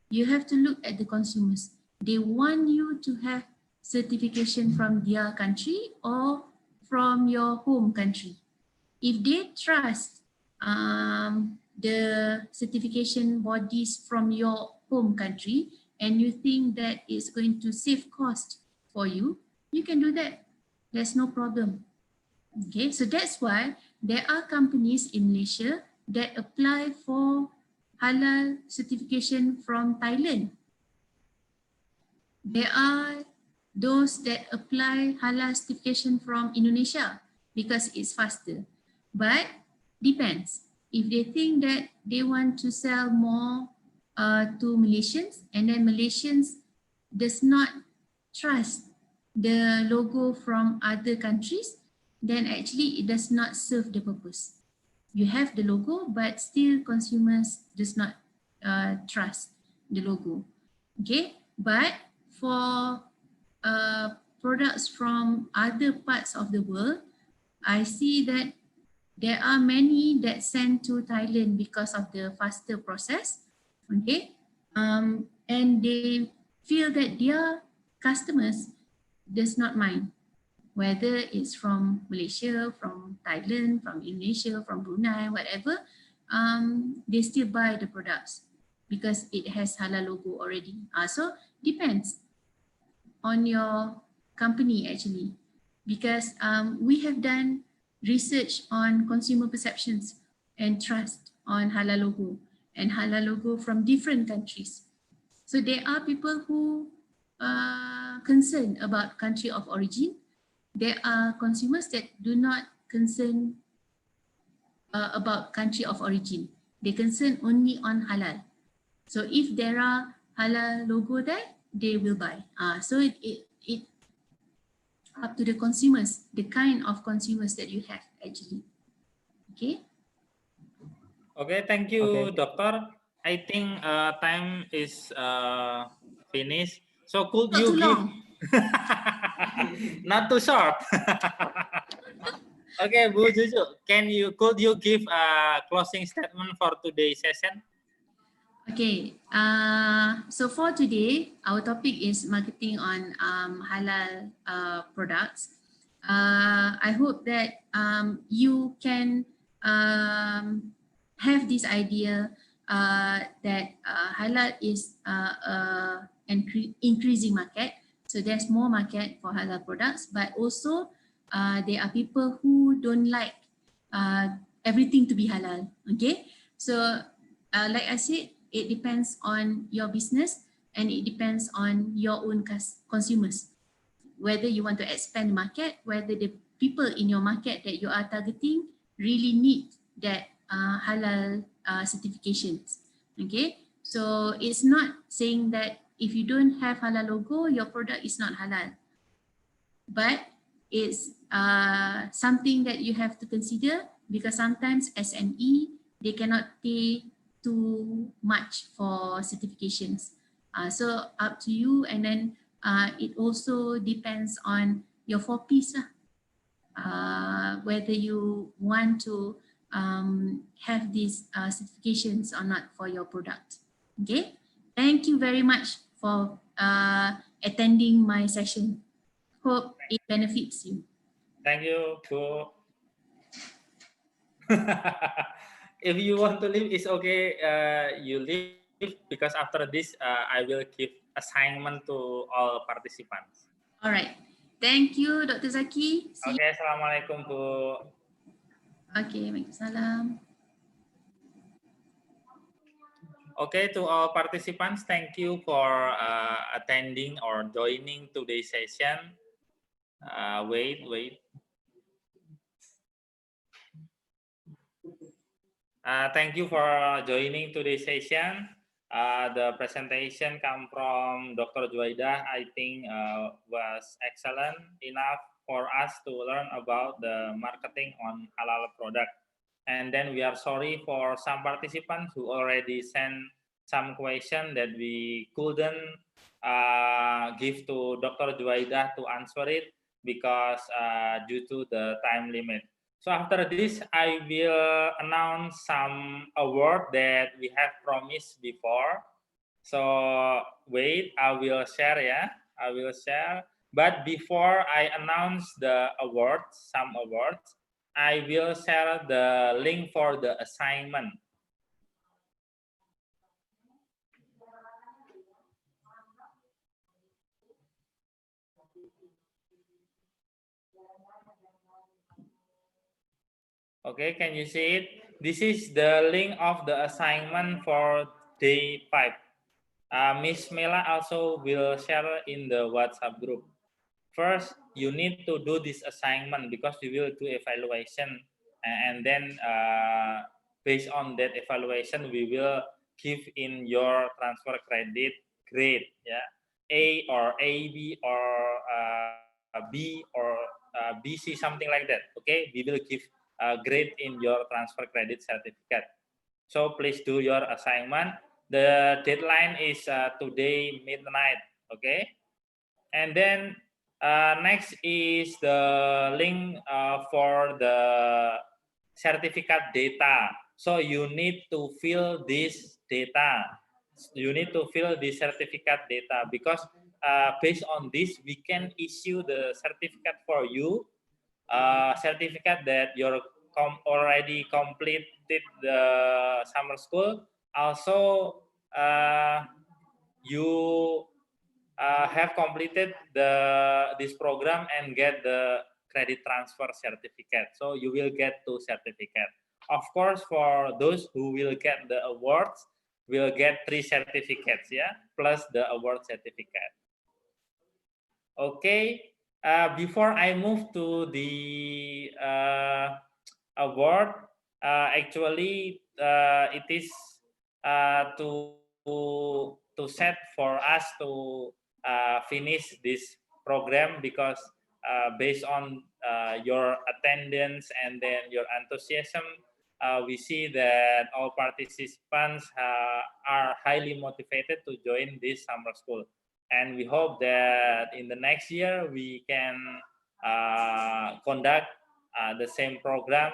You have to look at the consumers. They want you to have certification from their country or from your home country. If they trust the certification bodies from your home country and you think that it's going to save cost for you, you can do that. There's no problem. Okay, so that's why there are companies in Malaysia that apply for halal certification from Thailand. There are those that apply halal certification from Indonesia because it's faster. But depends. If they think that they want to sell more to Malaysians, and then Malaysians does not trust the logo from other countries, then actually it does not serve the purpose. You have the logo, but still consumers does not trust the logo. Okay, but for products from other parts of the world, I see that there are many that send to Thailand because of the faster process. Okay, and they feel that their customers does not mind whether it's from Malaysia, from Thailand, from Indonesia, from Brunei, whatever. They still buy the products because it has halal logo already. So depends on your company actually, because we have done research on consumer perceptions and trust on halal logo and halal logo from different countries. So there are people who are concerned about country of origin. There are consumers that do not concern about country of origin. They concern only on halal. So if there are halal logo there, they will buy. So it up to the consumers, the kind of consumers that you have actually. Okay. Okay, thank you, Okay. Doctor. I think time is finished. So could Not you too give long. not too short? Okay, Bu Juju, could you give a closing statement for today's session? Okay, so for today, our topic is marketing on halal products. I hope that you can have this idea that halal is an increasing market. So there's more market for halal products, but also there are people who don't like everything to be halal. Okay, so like I said, it depends on your business and it depends on your own consumers. Whether you want to expand the market, whether the people in your market that you are targeting really need that halal certifications. Okay, so it's not saying that if you don't have halal logo, your product is not halal. But it's something that you have to consider because sometimes SME, they cannot pay too much for certifications. So up to you, and then it also depends on your 4Ps, whether you want to have these certifications or not for your product. Okay, thank you very much for attending my session. Hope it benefits you. Thank you, Bu. If you want to leave, it's okay. You leave because after this, I will give assignment to all participants. All right. Thank you, Dr. Zaki. See Okay, Assalamualaikum, Bu. you. Okay, Waalaikumsalam. Okay, to all participants, thank you for attending or joining today's session. Wait. Thank you for joining today's session. The presentation come from Dr. Juwaidah. I think was excellent enough for us to learn about the marketing on halal product. And then we are sorry for some participants who already sent some question that we couldn't give to Dr. Juwaidah to answer it because due to the time limit. So after this, I will announce some award that we have promised before. So wait, I will share, yeah, I will share. But before I announce the awards, some awards, I will share the link for the assignment. Okay, can you see it? This is the link of the assignment for day 5. Miss Mela also will share in the WhatsApp group. first you need to do this assignment because we will do evaluation, and then based on that evaluation we will give in your transfer credit grade, yeah, A or AB or B or BC, something like that. Okay, we will give a grade in your transfer credit certificate. So please do your assignment. The deadline is today midnight. Okay, and then next is the link for the certificate data. So you need to fill this data. You need to fill the certificate data because based on this we can issue the certificate for you. Certificate that you're already completed the summer school. Also, you have completed this program and get the credit transfer certificate. So you will get 2 certificates. Of course, for those who will get the awards, will get 3 certificates, yeah, plus the award certificate. Okay. Before I move to the award, actually it is to set for us to finish this program because based on your attendance and then your enthusiasm, we see that all participants are highly motivated to join this summer school. And we hope that in the next year we can conduct the same program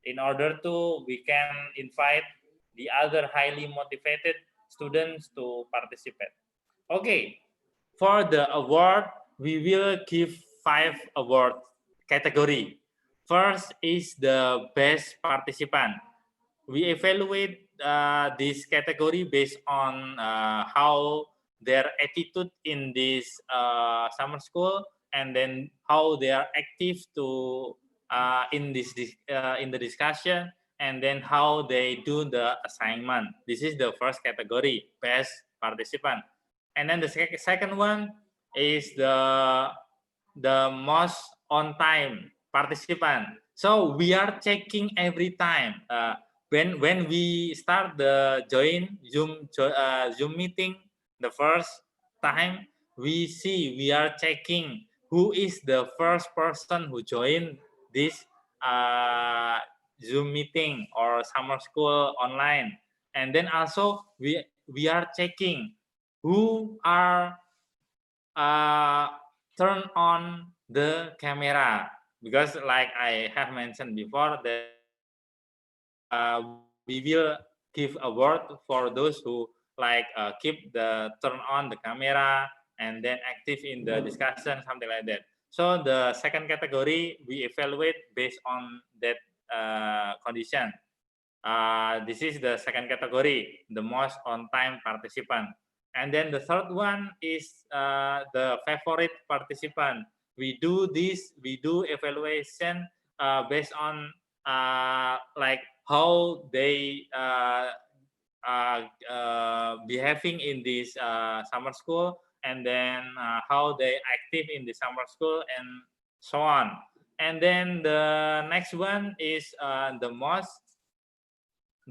in order to we can invite the other highly motivated students to participate. Okay, for the award we will give 5 award category. First is the best participant. We evaluate this category based on how their attitude in this summer school, and then how they are active to in the discussion, and then how they do the assignment. This is the first category, best participant. And then the second one is the most on time participant. So we are checking every time. When we start the Zoom meeting, the first time we are checking who is the first person who joined this Zoom meeting or summer school online, and then also we are checking who are turn on the camera, because like I have mentioned before that we will give award for those who like keep the turn on the camera and then active in the discussion, something like that. So the second category we evaluate based on that condition. This is the second category, the most on time participant. And then the third one is the favorite participant. We do evaluation based on like how they behaving in this summer school, and then how they active in the summer school, and so on. And then the next one is the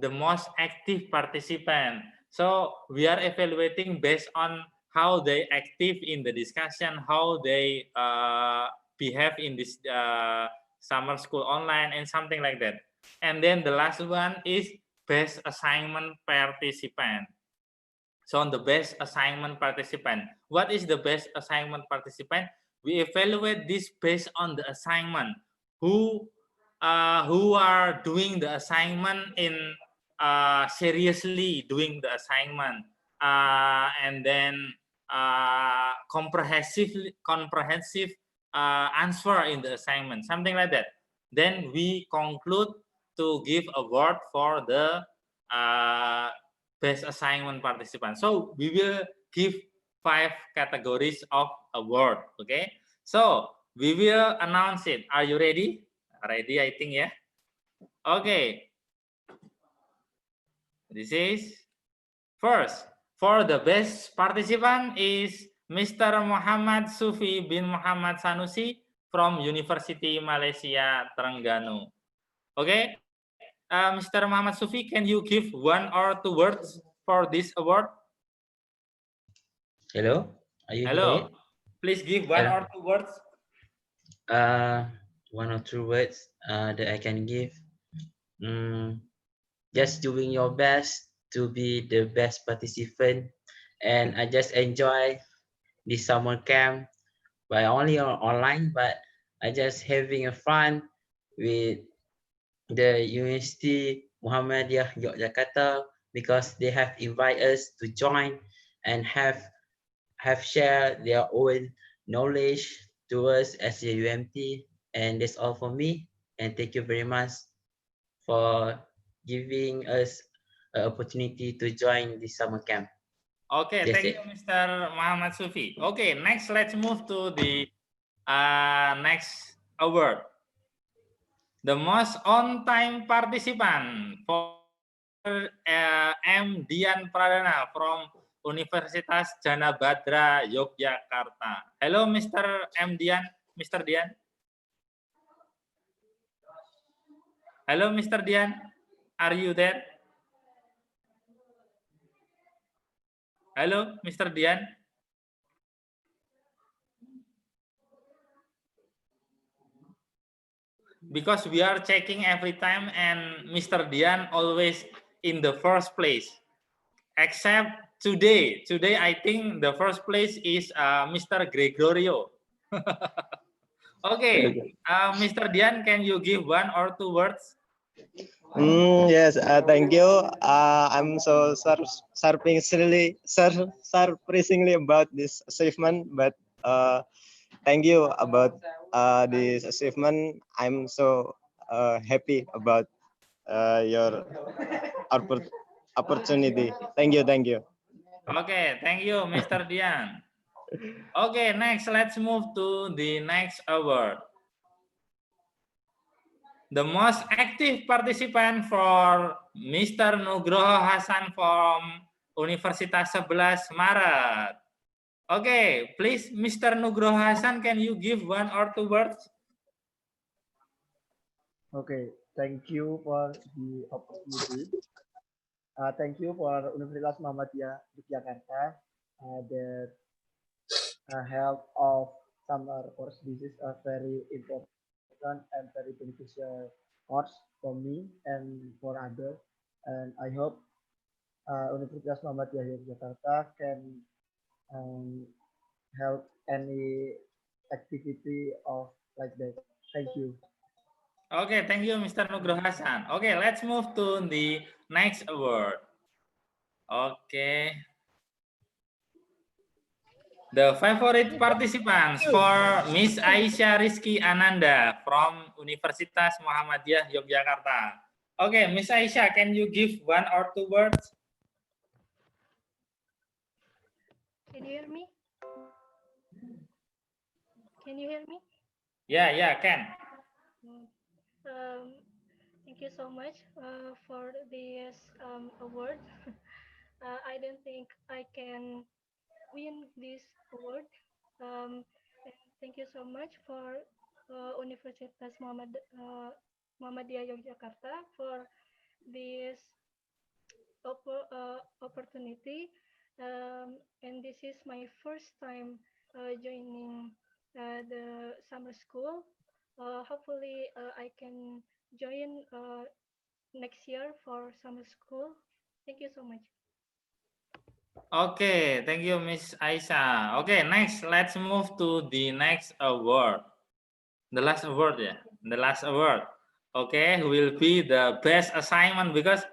most active participant. So we are evaluating based on how they active in the discussion, how they behave in this summer school online, and something like that. And then the last one is best assignment participant. So on the best assignment participant, what is the best assignment participant? We evaluate this based on the assignment. Who are doing the assignment in seriously doing the assignment, and then comprehensive answer in the assignment, something like that. Then we conclude to give award for the best assignment participant. So we will give 5 categories of award. Okay, so we will announce it. Are you ready? Ready, I think, yeah. Okay. This is first for the best participant is Mr. Muhammad Sufi bin Muhammad Sanusi from University Malaysia, Terengganu. Okay, Mr. Muhammad Sufi, can you give 1 or 2 words for this award? Hello, are you Hello, here? please give 1 Hello. or 2 words. 1 or 2 words that I can give. Just doing your best to be the best participant, and I just enjoy this summer camp by only online, but I just having a fun with the University Muhammadiyah Yogyakarta because they have invited us to join and have shared their own knowledge to us as a UMT. And that's all for me, and thank you very much for giving us an opportunity to join this summer camp. Okay, That's thank it. you, Mr. Muhammad Sufi. Okay, next let's move to the next award. The most on-time participant for M. Dian Pradana from Universitas Jana Badra, Yogyakarta. Hello, Mr. M. Dian. Mr. Dian. Hello, Mr. Dian. Are you there? Hello, Mr. Dian. Because we are checking every time and Mr. Dian always in the first place. Except today. Today, I think the first place is Mr. Gregorio. Okay, Mr. Dian, can you give 1 or 2 words? Yes, thank you. I'm so surprisingly about this achievement, but thank you about this achievement. I'm so happy about your opportunity. Thank you, thank you. Okay, thank you, Mr. Dian. Okay, next, let's move to the next award. The most active participant for Mr. Nugroho Hasan from Universitas 11 Maret. Okay, please, Mr. Nugroho Hasan, can you give 1 or 2 words? Okay, thank you for the opportunity. Thank you for Universitas Muhammadiyah Yogyakarta that help of summer course. This is a very important and very beneficial course for me and for others. And I hope Universitas Muhammadiyah Yogyakarta can help any activity of like that. Thank you. Okay, thank you, Mr. Nugroho Hasan. Okay, let's move to the next award. Okay. The favorite participants for Miss Aisyah Rizky Ananda from Universitas Muhammadiyah Yogyakarta. Okay, Miss Aisyah, can you give 1 or 2 words? Can you hear me? Can you hear me? Yeah, can. Thank you so much for this award. I don't think I can win this award. And thank you so much for Universitas Muhammadiyah Yogyakarta for this opportunity. And this is my first time joining the summer school. Hopefully, I can join next year for summer school. Thank you so much. Okay, thank you, Miss Aisyah. Okay, next, let's move to the next award. The last award, yeah. The last award. Okay, will be the best assignment because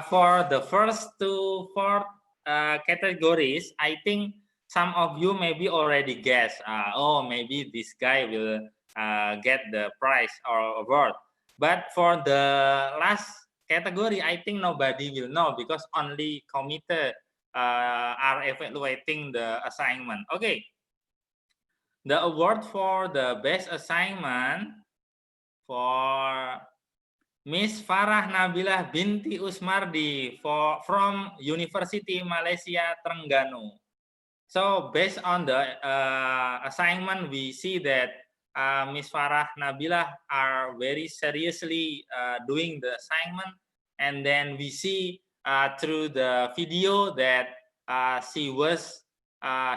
for the first 2 4 categories, I think some of you maybe already guess. Oh, maybe this guy will get the prize or award. But for the last category, I think nobody will know because only committee are evaluating the assignment. Okay. The award for the best assignment for Miss Farah Nabilah binti Usmardi from University Malaysia Terengganu. So based on the assignment, we see that Ms. Farah Nabila are very seriously doing the assignment, and then we see through the video that she was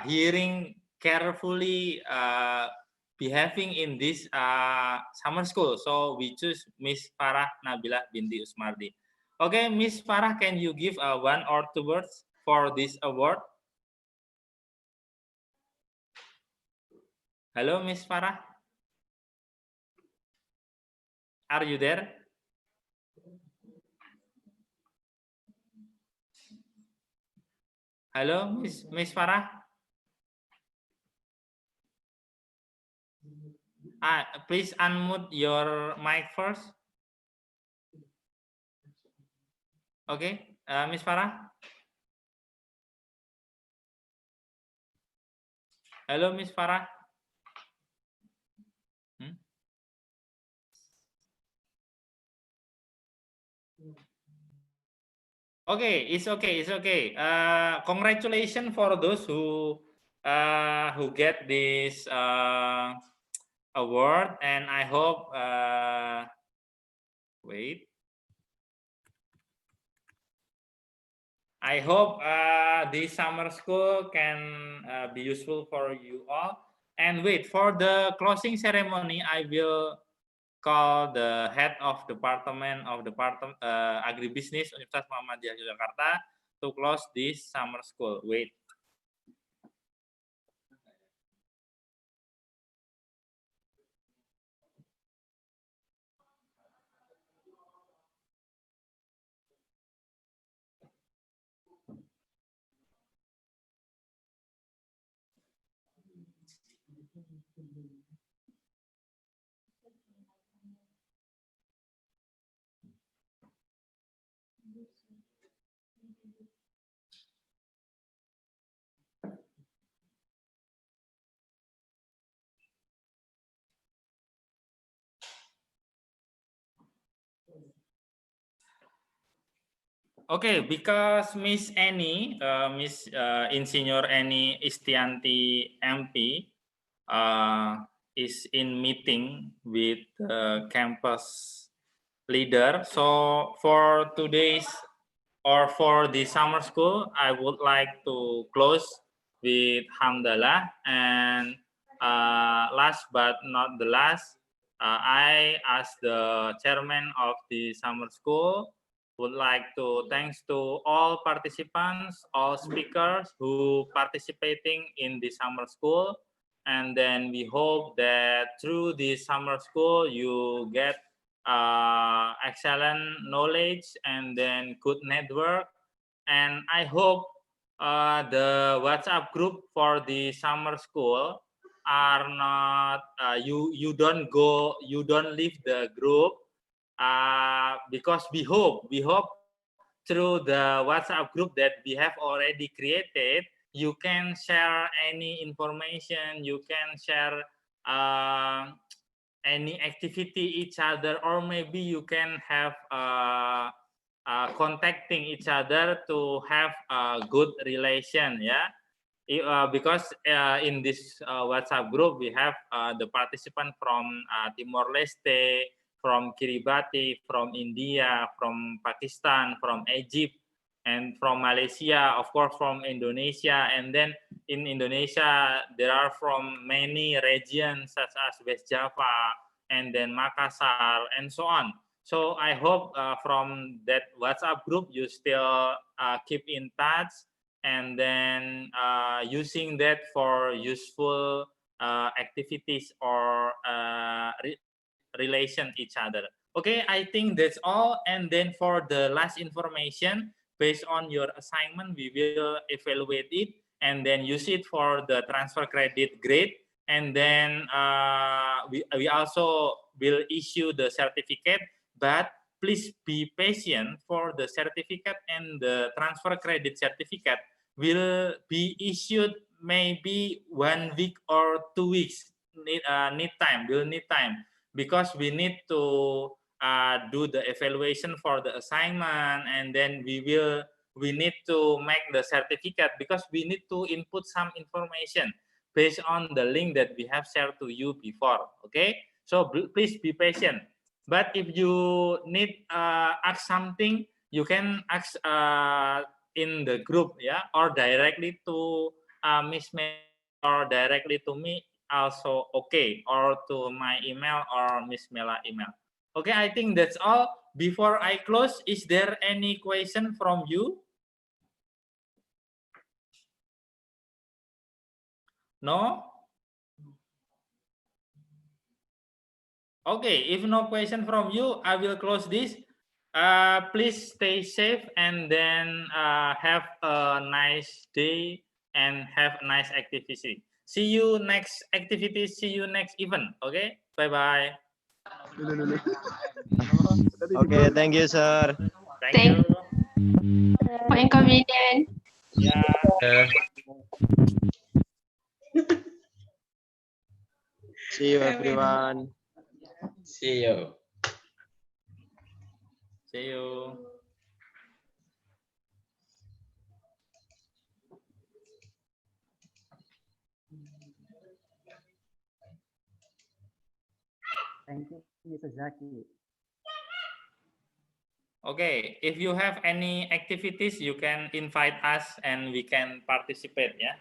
hearing carefully, behaving in this summer school. So we choose Ms. Farah Nabila binti Usmardi. Okay, Ms. Farah, can you give one or two words for this award? Hello, Miss Farah. Are you there? Hello, Miss Farah. Please unmute your mic first. Okay, Miss Farah. Hello, Miss Farah. Okay, it's okay, it's okay. Congratulations for those who get this award, and I hope wait. I hope this summer school can be useful for you all. And wait, for the closing ceremony, I will call the head of department Agribusiness Universitas Muhammadiyah Yogyakarta to close this summer school. Wait. Okay, because Miss Annie, Miss Insinyur Annie Istianti MP is in meeting with the campus leader. So for today's or for the summer school, I would like to close with Hamdalah. And last but not the last, I, as the chairman of the summer school, would like to thanks to all participants, all speakers who participating in the summer school. And then we hope that through the summer school, you get excellent knowledge and then good network. And I hope the WhatsApp group for the summer school are not you don't leave the group because we hope through the WhatsApp group that we have already created, you can share any information, you can share any activity each other, or maybe you can have contacting each other to have a good relation, yeah. Because in this WhatsApp group we have the participant from Timor Leste, from Kiribati, from India, from Pakistan, from Egypt, and from Malaysia, of course from Indonesia. And then in Indonesia there are from many regions such as West Java and then Makassar and so on. So I hope from that WhatsApp group you still keep in touch, and then using that for useful activities or relation each other. Okay, I think that's all. And then for the last information, based on your assignment, we will evaluate it and then use it for the transfer credit grade. And then we also will issue the certificate, but please be patient for the certificate, and the transfer credit certificate will be issued maybe 1 week or 2 weeks. Need time because we need to do the evaluation for the assignment, and then we will we need to make the certificate because we need to input some information based on the link that we have shared to you before. Okay, so please be patient. But if you need ask something, you can ask in the group, yeah, or directly to Miss May or directly to me also okay, or to my email or Miss Mela email. Okay, I think that's all. Before I close, is there any question from you? No? Okay, if no question from you, I will close this. Please stay safe and then have a nice day and have a nice activity. See you next activity, see you next event. Okay, bye-bye. Okay, thank you, sir. Thank you. For inconvenience. Yeah. See you, everyone. See you. See you. Thank you, Mr. Zaki. Okay, if you have any activities, you can invite us and we can participate, yeah.